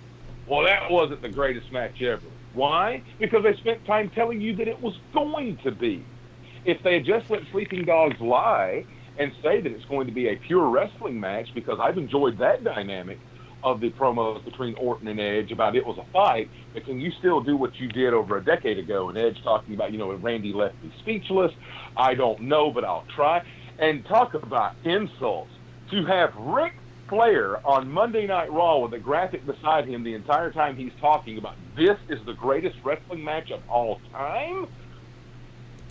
well, that wasn't the greatest match ever. Why? Because they spent time telling you that it was going to be. If they had just let sleeping dogs lie and say that it's going to be a pure wrestling match, because I've enjoyed that dynamic of the promos between Orton and Edge about it was a fight, but can you still do what you did over a decade ago? And Edge talking about, Randy left me speechless. I don't know, but I'll try. And talk about insults. To have Ric Flair on Monday Night Raw with a graphic beside him the entire time he's talking about this is the greatest wrestling match of all time?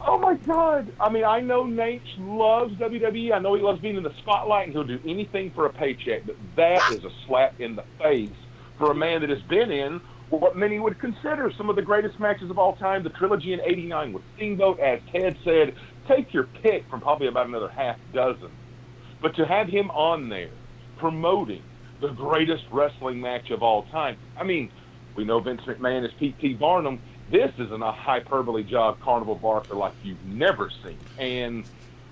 Oh my God. I mean, I know Nate loves WWE. I know he loves being in the spotlight and he'll do anything for a paycheck, but that is a slap in the face for a man that has been in what many would consider some of the greatest matches of all time, the trilogy in '89 with Steamboat, as Ted said, take your pick from probably about another half dozen. But to have him on there promoting the greatest wrestling match of all time, I mean, we know Vince McMahon is P.T. Barnum. This isn't a hyperbole job Carnival Barker like you've never seen. And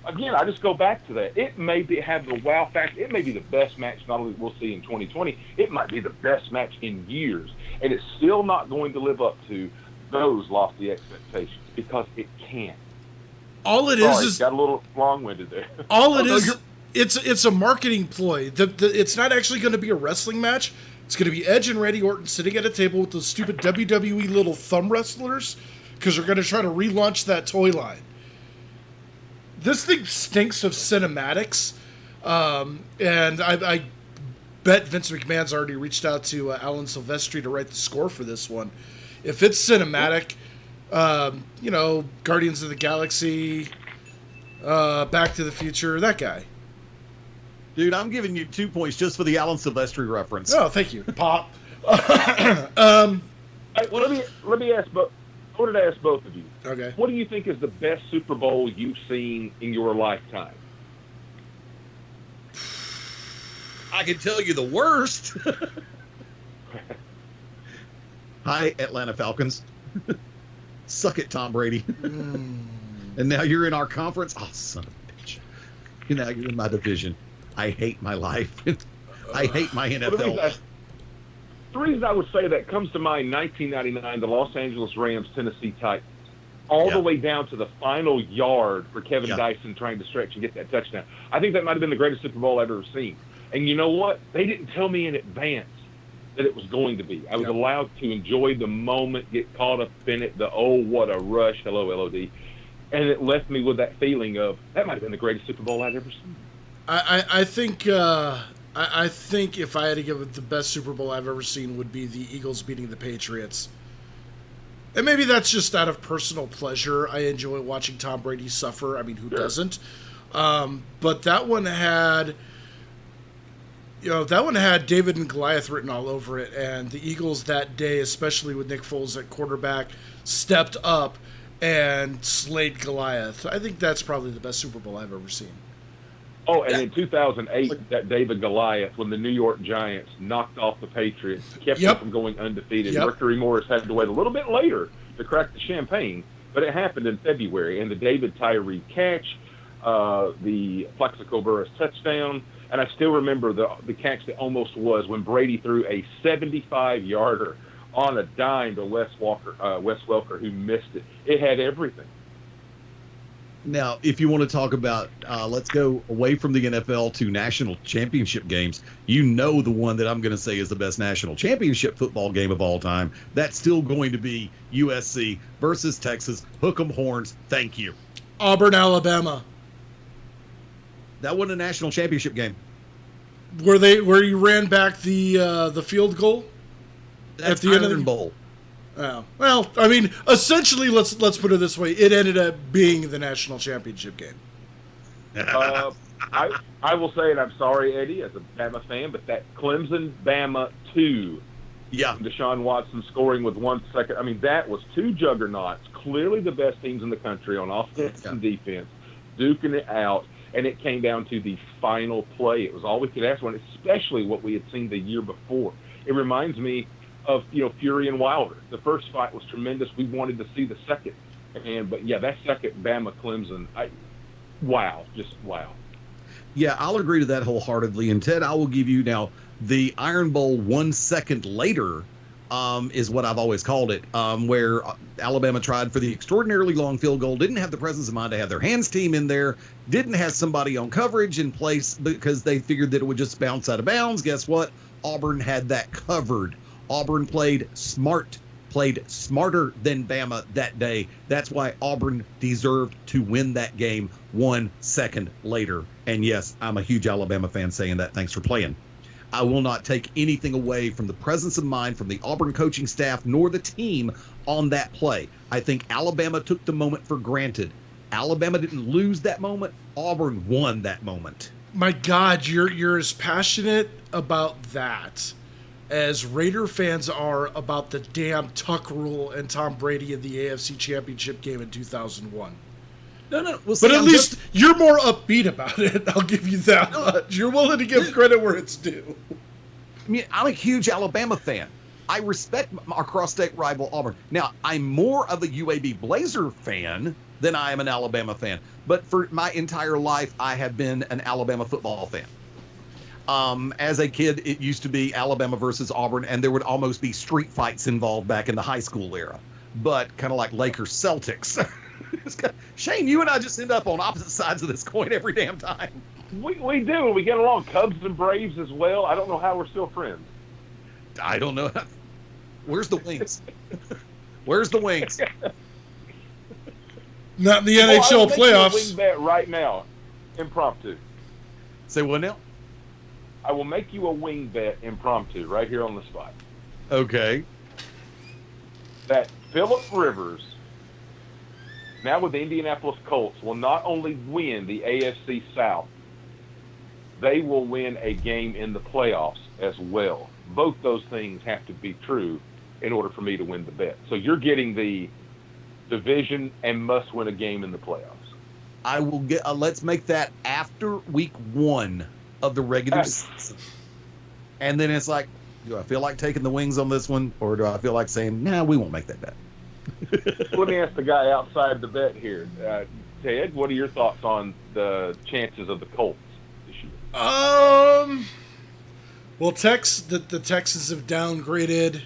again, I just go back to that. It may have the wow factor. It may be the best match not only we'll see in 2020, it might be the best match in years. And it's still not going to live up to those lofty expectations because it can't. All it is got a little long-winded there. All it is, it's a marketing ploy. It's not actually going to be a wrestling match. It's going to be Edge and Randy Orton sitting at a table with those stupid WWE little thumb wrestlers because they're going to try to relaunch that toy line. This thing stinks of cinematics, and I bet Vince McMahon's already reached out to Alan Silvestri to write the score for this one. If it's cinematic, Guardians of the Galaxy, Back to the Future, that guy. Dude, I'm giving you 2 points just for the Alan Silvestri reference. Oh, thank you, Pop. Hey, well, let me ask both. I wanted to ask both of you. Okay. What do you think is the best Super Bowl you've seen in your lifetime? I can tell you the worst. Hi, Atlanta Falcons. Suck it, Tom Brady. And now you're in our conference. Oh, son of a bitch. Now you're in my division. I hate my life. I hate my NFL. The reason I would say that comes to mind 1999, the Los Angeles Rams, Tennessee Titans. All the way down to the final yard for Kevin Dyson trying to stretch and get that touchdown. I think that might have been the greatest Super Bowl I've ever seen. And you know what? They didn't tell me in advance that it was going to be. I was allowed to enjoy the moment, get caught up in it, what a rush, hello, LOD. And it left me with that feeling of, that might have been the greatest Super Bowl I've ever seen. I think if I had to give it the best Super Bowl I've ever seen would be the Eagles beating the Patriots. And maybe that's just out of personal pleasure. I enjoy watching Tom Brady suffer. I mean, who doesn't? But that one had, David and Goliath written all over it. And the Eagles that day, especially with Nick Foles at quarterback, stepped up and slayed Goliath. I think that's probably the best Super Bowl I've ever seen. Oh, and in 2008, that David Goliath, when the New York Giants knocked off the Patriots, kept them from going undefeated. Mercury Morris had to wait a little bit later to crack the champagne, but it happened in February. And the David Tyree catch, the Plaxico Burress touchdown, and I still remember the catch that almost was when Brady threw a 75-yarder on a dime to Wes Welker, who missed it. It had everything. Now, if you want to talk about, let's go away from the NFL to national championship games. You know the one that I'm going to say is the best national championship football game of all time. That's still going to be USC versus Texas. Hook 'em horns. Thank you. Auburn, Alabama. That wasn't a national championship game. Where you ran back the field goal? That's the Iron Bowl. Oh, well, I mean, essentially, let's put it this way: it ended up being the national championship game. I will say, and I'm sorry, Eddie, as a Bama fan, but that Clemson-Bama 2, Deshaun Watson scoring with 1 second. I mean, that was two juggernauts, clearly the best teams in the country on offense and defense, duking it out, and it came down to the final play. It was all we could ask for, and especially what we had seen the year before. It reminds me of Fury and Wilder. The first fight was tremendous. We wanted to see the second, but that second Bama Clemson, wow. Yeah, I'll agree to that wholeheartedly. And Ted, I will give you now the Iron Bowl 1 second later is what I've always called it, where Alabama tried for the extraordinarily long field goal, didn't have the presence of mind to have their hands team in there, didn't have somebody on coverage in place because they figured that it would just bounce out of bounds. Guess what? Auburn had that covered. Auburn played smart, played smarter than Bama that day. That's why Auburn deserved to win that game 1 second later. And yes, I'm a huge Alabama fan saying that. Thanks for playing. I will not take anything away from the presence of mind from the Auburn coaching staff nor the team on that play. I think Alabama took the moment for granted. Alabama didn't lose that moment. Auburn won that moment. My God, you're as passionate about that as Raider fans are about the damn Tuck rule and Tom Brady in the AFC Championship game in 2001. No. But at least you're more upbeat about it. I'll give you that much. You're willing to give credit where it's due. I mean, I'm a huge Alabama fan. I respect our cross-state rival Auburn. Now, I'm more of a UAB Blazer fan than I am an Alabama fan. But for my entire life, I have been an Alabama football fan. As a kid, it used to be Alabama versus Auburn, and there would almost be street fights involved back in the high school era. But kind of like Lakers Celtics. Shane, you and I just end up on opposite sides of this coin every damn time. We do. We get along. Cubs and Braves as well. I don't know how we're still friends. I don't know. Where's the wings? Where's the wings? Not in the NHL playoffs. I will make you a wing bet right now, impromptu. Say what now? I will make you a wing bet impromptu right here on the spot. Okay. That Phillip Rivers, now with the Indianapolis Colts, will not only win the AFC South, they will win a game in the playoffs as well. Both those things have to be true in order for me to win the bet. So you're getting the division and must win a game in the playoffs. I will get. Let's make that after week 1 of the regular season, and then it's like, do I feel like taking the Wings on this one, or do I feel like saying, nah, we won't make that bet? Let me ask the guy outside the bet here, Ted. What are your thoughts on the chances of the Colts this year? Well, the Texans have downgraded.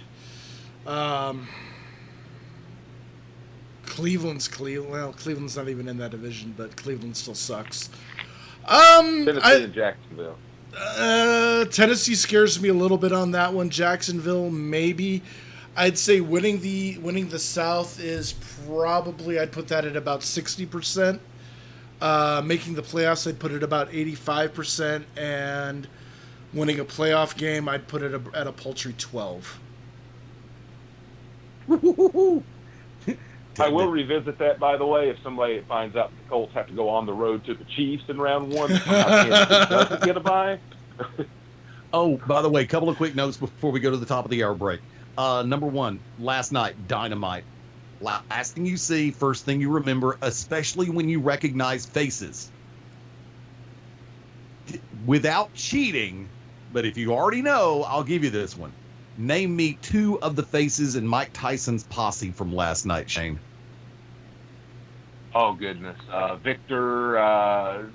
Cleveland's Well, Cleveland's not even in that division, but Cleveland still sucks. Tennessee and Jacksonville. Tennessee scares me a little bit on that one. Jacksonville, maybe. I'd say winning the South is probably, I'd put that at about 60%. Making the playoffs, I'd put it about 85%, and winning a playoff game, I'd put it at a paltry 12. I will revisit that, by the way, if somebody finds out the Colts have to go on the road to the Chiefs in round 1. Doesn't get a bye. Oh, by the way, a couple of quick notes before we go to the top of the hour break. Number 1, last night, Dynamite. Last thing you see, first thing you remember, especially when you recognize faces. Without cheating, but if you already know, I'll give you this one. Name me 2 of the faces in Mike Tyson's posse from last night, Shane. Oh, goodness. Victor. I'll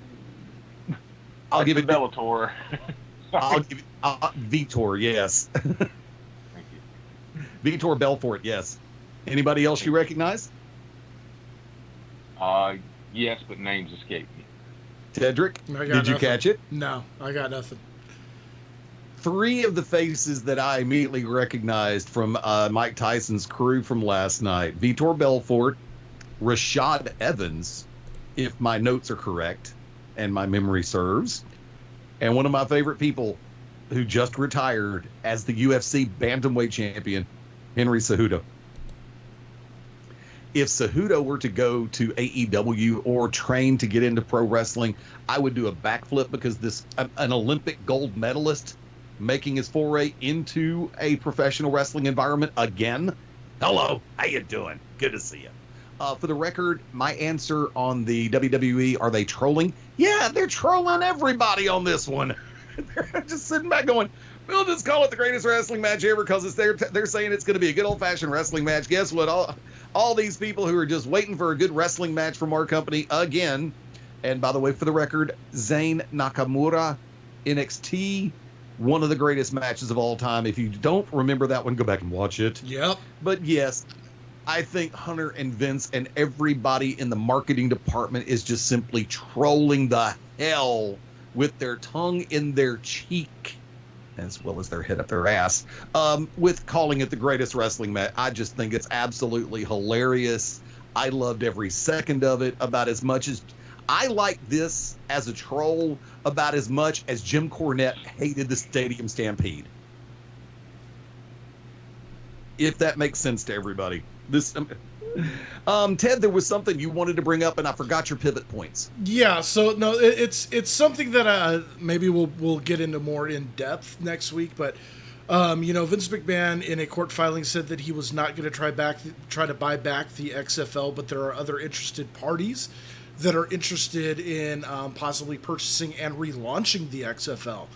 give it Bellator. I'll give it Vitor, yes. Thank you. Vitor Belfort, yes. Anybody else you recognize? Yes, but names escape me. Tedrick, did you catch it? No, I got nothing. 3 of the faces that I immediately recognized from Mike Tyson's crew from last night: Vitor Belfort, Rashad Evans, if my notes are correct and my memory serves, and one of my favorite people who just retired as the UFC bantamweight champion, Henry Cejudo. If Cejudo were to go to AEW or train to get into pro wrestling, I would do a backflip, because an Olympic gold medalist making his foray into a professional wrestling environment again. Hello, how you doing? Good to see you. For the record, my answer on the WWE, are they trolling? Yeah, they're trolling everybody on this one. They're just sitting back going, we'll just call it the greatest wrestling match ever, because they're saying it's going to be a good old-fashioned wrestling match. Guess what? All these people who are just waiting for a good wrestling match from our company again. And by the way, for the record, Zayn Nakamura, NXT, one of the greatest matches of all time. If you don't remember that one, go back and watch it. Yep. But yes, I think Hunter and Vince and everybody in the marketing department is just simply trolling the hell with their tongue in their cheek, as well as their head up their ass, with calling it the greatest wrestling match. I just think it's absolutely hilarious. I loved every second of it, about as much as I like this as a troll, about as much as Jim Cornette hated the Stadium Stampede. If that makes sense to everybody. Ted, there was something you wanted to bring up, and I forgot your pivot points. Yeah, so no, it's something that maybe we'll get into more in depth next week. But Vince McMahon in a court filing said that he was not going to try to buy back the XFL, but there are other interested parties that are interested in possibly purchasing and relaunching the XFL.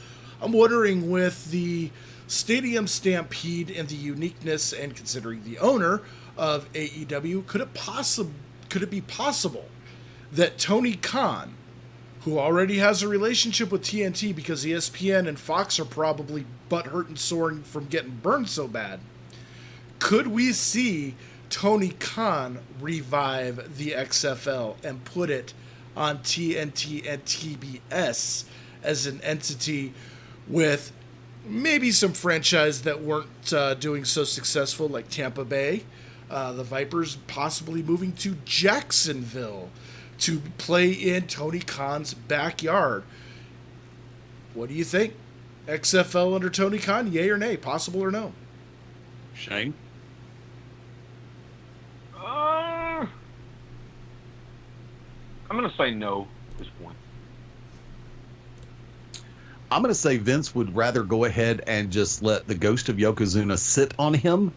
I'm wondering, with the Stadium Stampede and the uniqueness, and considering the owner of AEW, could it be possible that Tony Khan, who already has a relationship with TNT because ESPN and Fox are probably butthurt and sore from getting burned so bad, could we see Tony Khan revive the XFL and put it on TNT and TBS as an entity, with maybe some franchise that weren't doing so successful, like Tampa Bay, the Vipers possibly moving to Jacksonville to play in Tony Khan's backyard? What do you think? XFL under Tony Khan, yay or nay? Possible or no? Shane? I'm going to say no at this point. I'm going to say Vince would rather go ahead and just let the ghost of Yokozuna sit on him,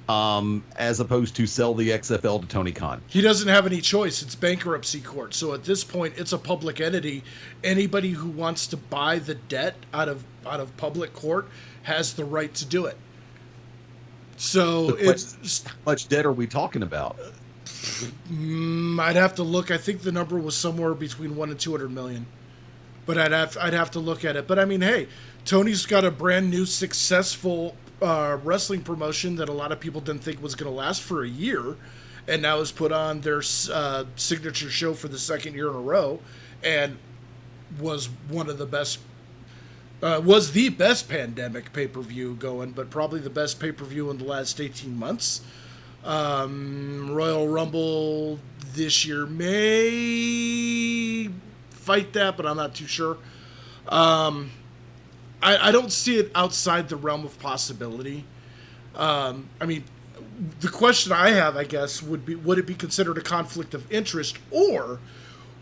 as opposed to sell the XFL to Tony Khan. He doesn't have any choice. It's bankruptcy court. So at this point, it's a public entity. Anybody who wants to buy the debt out of public court has the right to do it. So it's how much debt are we talking about? I'd have to look. I think the number was somewhere between 1 and 200 million. But I'd have to look at it. But I mean, hey, Tony's got a brand new successful wrestling promotion that a lot of people didn't think was going to last for a year, and now has put on their signature show for the second year in a row, and was one of the best. Was the best pandemic pay-per-view going, but probably the best pay-per-view in the last 18 months. Royal Rumble this year may fight that, but I'm not too sure. I don't see it outside the realm of possibility. I mean, the question I have, I guess, would it be considered a conflict of interest, or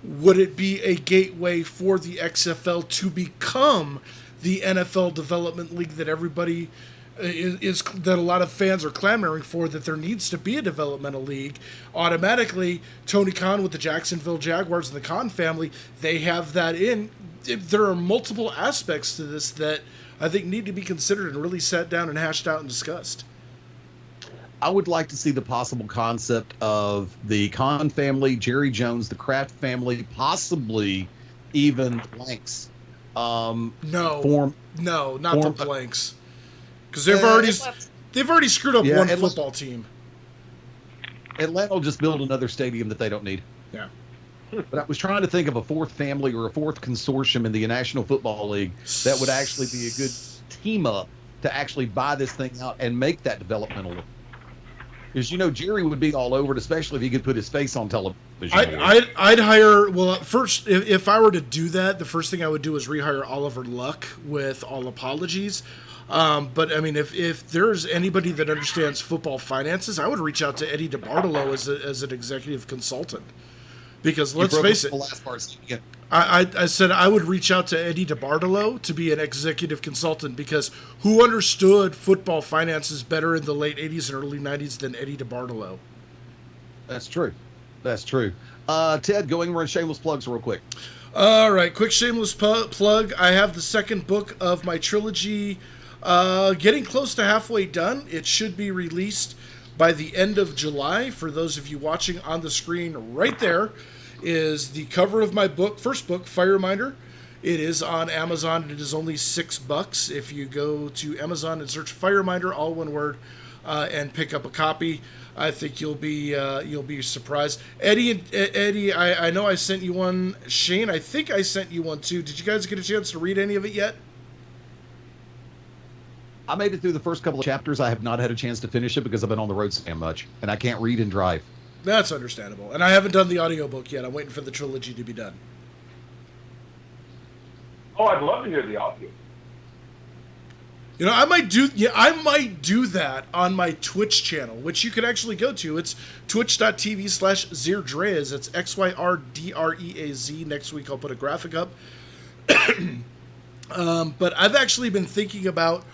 would it be a gateway for the XFL to become the NFL development league that everybody is that a lot of fans are clamoring for, that there needs to be a developmental league? Automatically, Tony Khan with the Jacksonville Jaguars and the Khan family, they have that in. There are multiple aspects to this that I think need to be considered and really sat down and hashed out and discussed. I would like to see the possible concept of the Khan family, Jerry Jones, the Kraft family, possibly even Blanks. No, not the Blanks. Because they've already screwed up one football team. Atlanta will just build another stadium that they don't need. Yeah. But I was trying to think of a fourth family or a fourth consortium in the National Football League that would actually be a good team up to actually buy this thing out and make that developmental. Because, Jerry would be all over it, especially if he could put his face on television. I'd hire, first, if I were to do that, the first thing I would do is rehire Oliver Luck, with all apologies. But I mean, if there's anybody that understands football finances, I would reach out to Eddie DeBartolo as an executive consultant. Because let's face it, I said I would reach out to Eddie DeBartolo to be an executive consultant, because who understood football finances better in the late 80s and early 90s than Eddie DeBartolo? That's true. Ted, going run shameless plugs real quick. All right, quick shameless plug. I have the second book of my trilogy getting close to halfway done. It should be released by the end of July. For those of you watching on the screen, right there is the cover of my first book, Fireminder. It is on Amazon. It is only $6. If you go to Amazon and search Fireminder, all one word, and pick up a copy, I think you'll be surprised. Eddie, I know I sent you one. Shane, I think I sent you one too. Did you guys get a chance to read any of it yet? I made it through the first couple of chapters. I have not had a chance to finish it because I've been on the road so much, and I can't read and drive. That's understandable. And I haven't done the audiobook yet. I'm waiting for the trilogy to be done. Oh, I'd love to hear the audio. I might do that on my Twitch channel, which you can actually go to. It's twitch.tv/Zyrdreaz. It's XYRDREAZ. Next week I'll put a graphic up. But I've actually been thinking about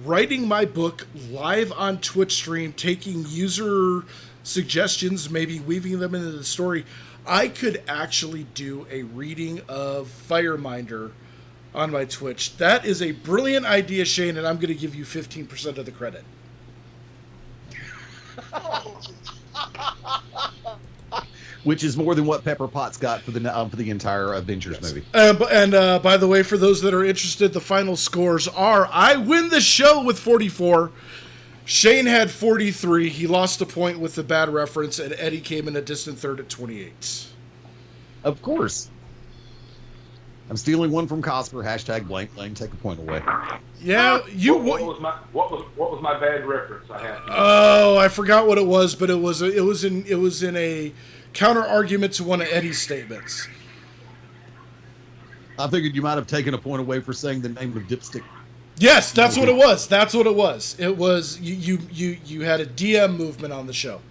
writing my book live on Twitch stream, taking user suggestions, maybe weaving them into the story. I could actually do a reading of Fireminder on my Twitch. That is a brilliant idea, Shane, and I'm going to give you 15% of the credit. Which is more than what Pepper Potts got for the entire Avengers movie. And by the way, for those that are interested, the final scores are: I win the show with 44. Shane had 43. He lost a point with the bad reference, and Eddie came in a distant third at 28. Of course. I'm stealing one from Cosper. # blank blame. Take a point away. Yeah, What was my bad reference? I forgot what it was, but it was in a counter argument to one of Eddie's statements. I figured you might have taken a point away for saying the name of Dipstick. Yes, that's what it was. It was you had a DM movement on the show.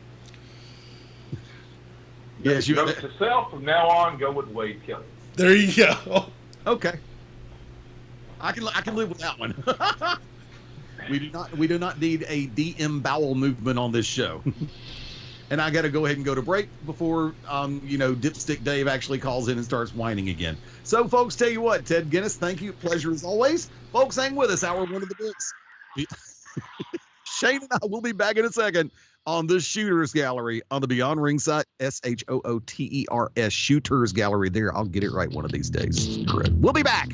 Yes, you. Note to self: from now on, go with Wade Kelly. There you go. Okay. I can live with that one. We do not need a DM bowel movement on this show. And I got to go ahead and go to break before, Dipstick Dave actually calls in and starts whining again. So, folks, tell you what, Ted Guinness, thank you. Pleasure as always. Folks, hang with us. Hour one of the books. Shane and I will be back in a second on the Shooters Gallery on the Beyond Ringside, SHOOTERS Shooters Gallery there. I'll get it right one of these days. We'll be back.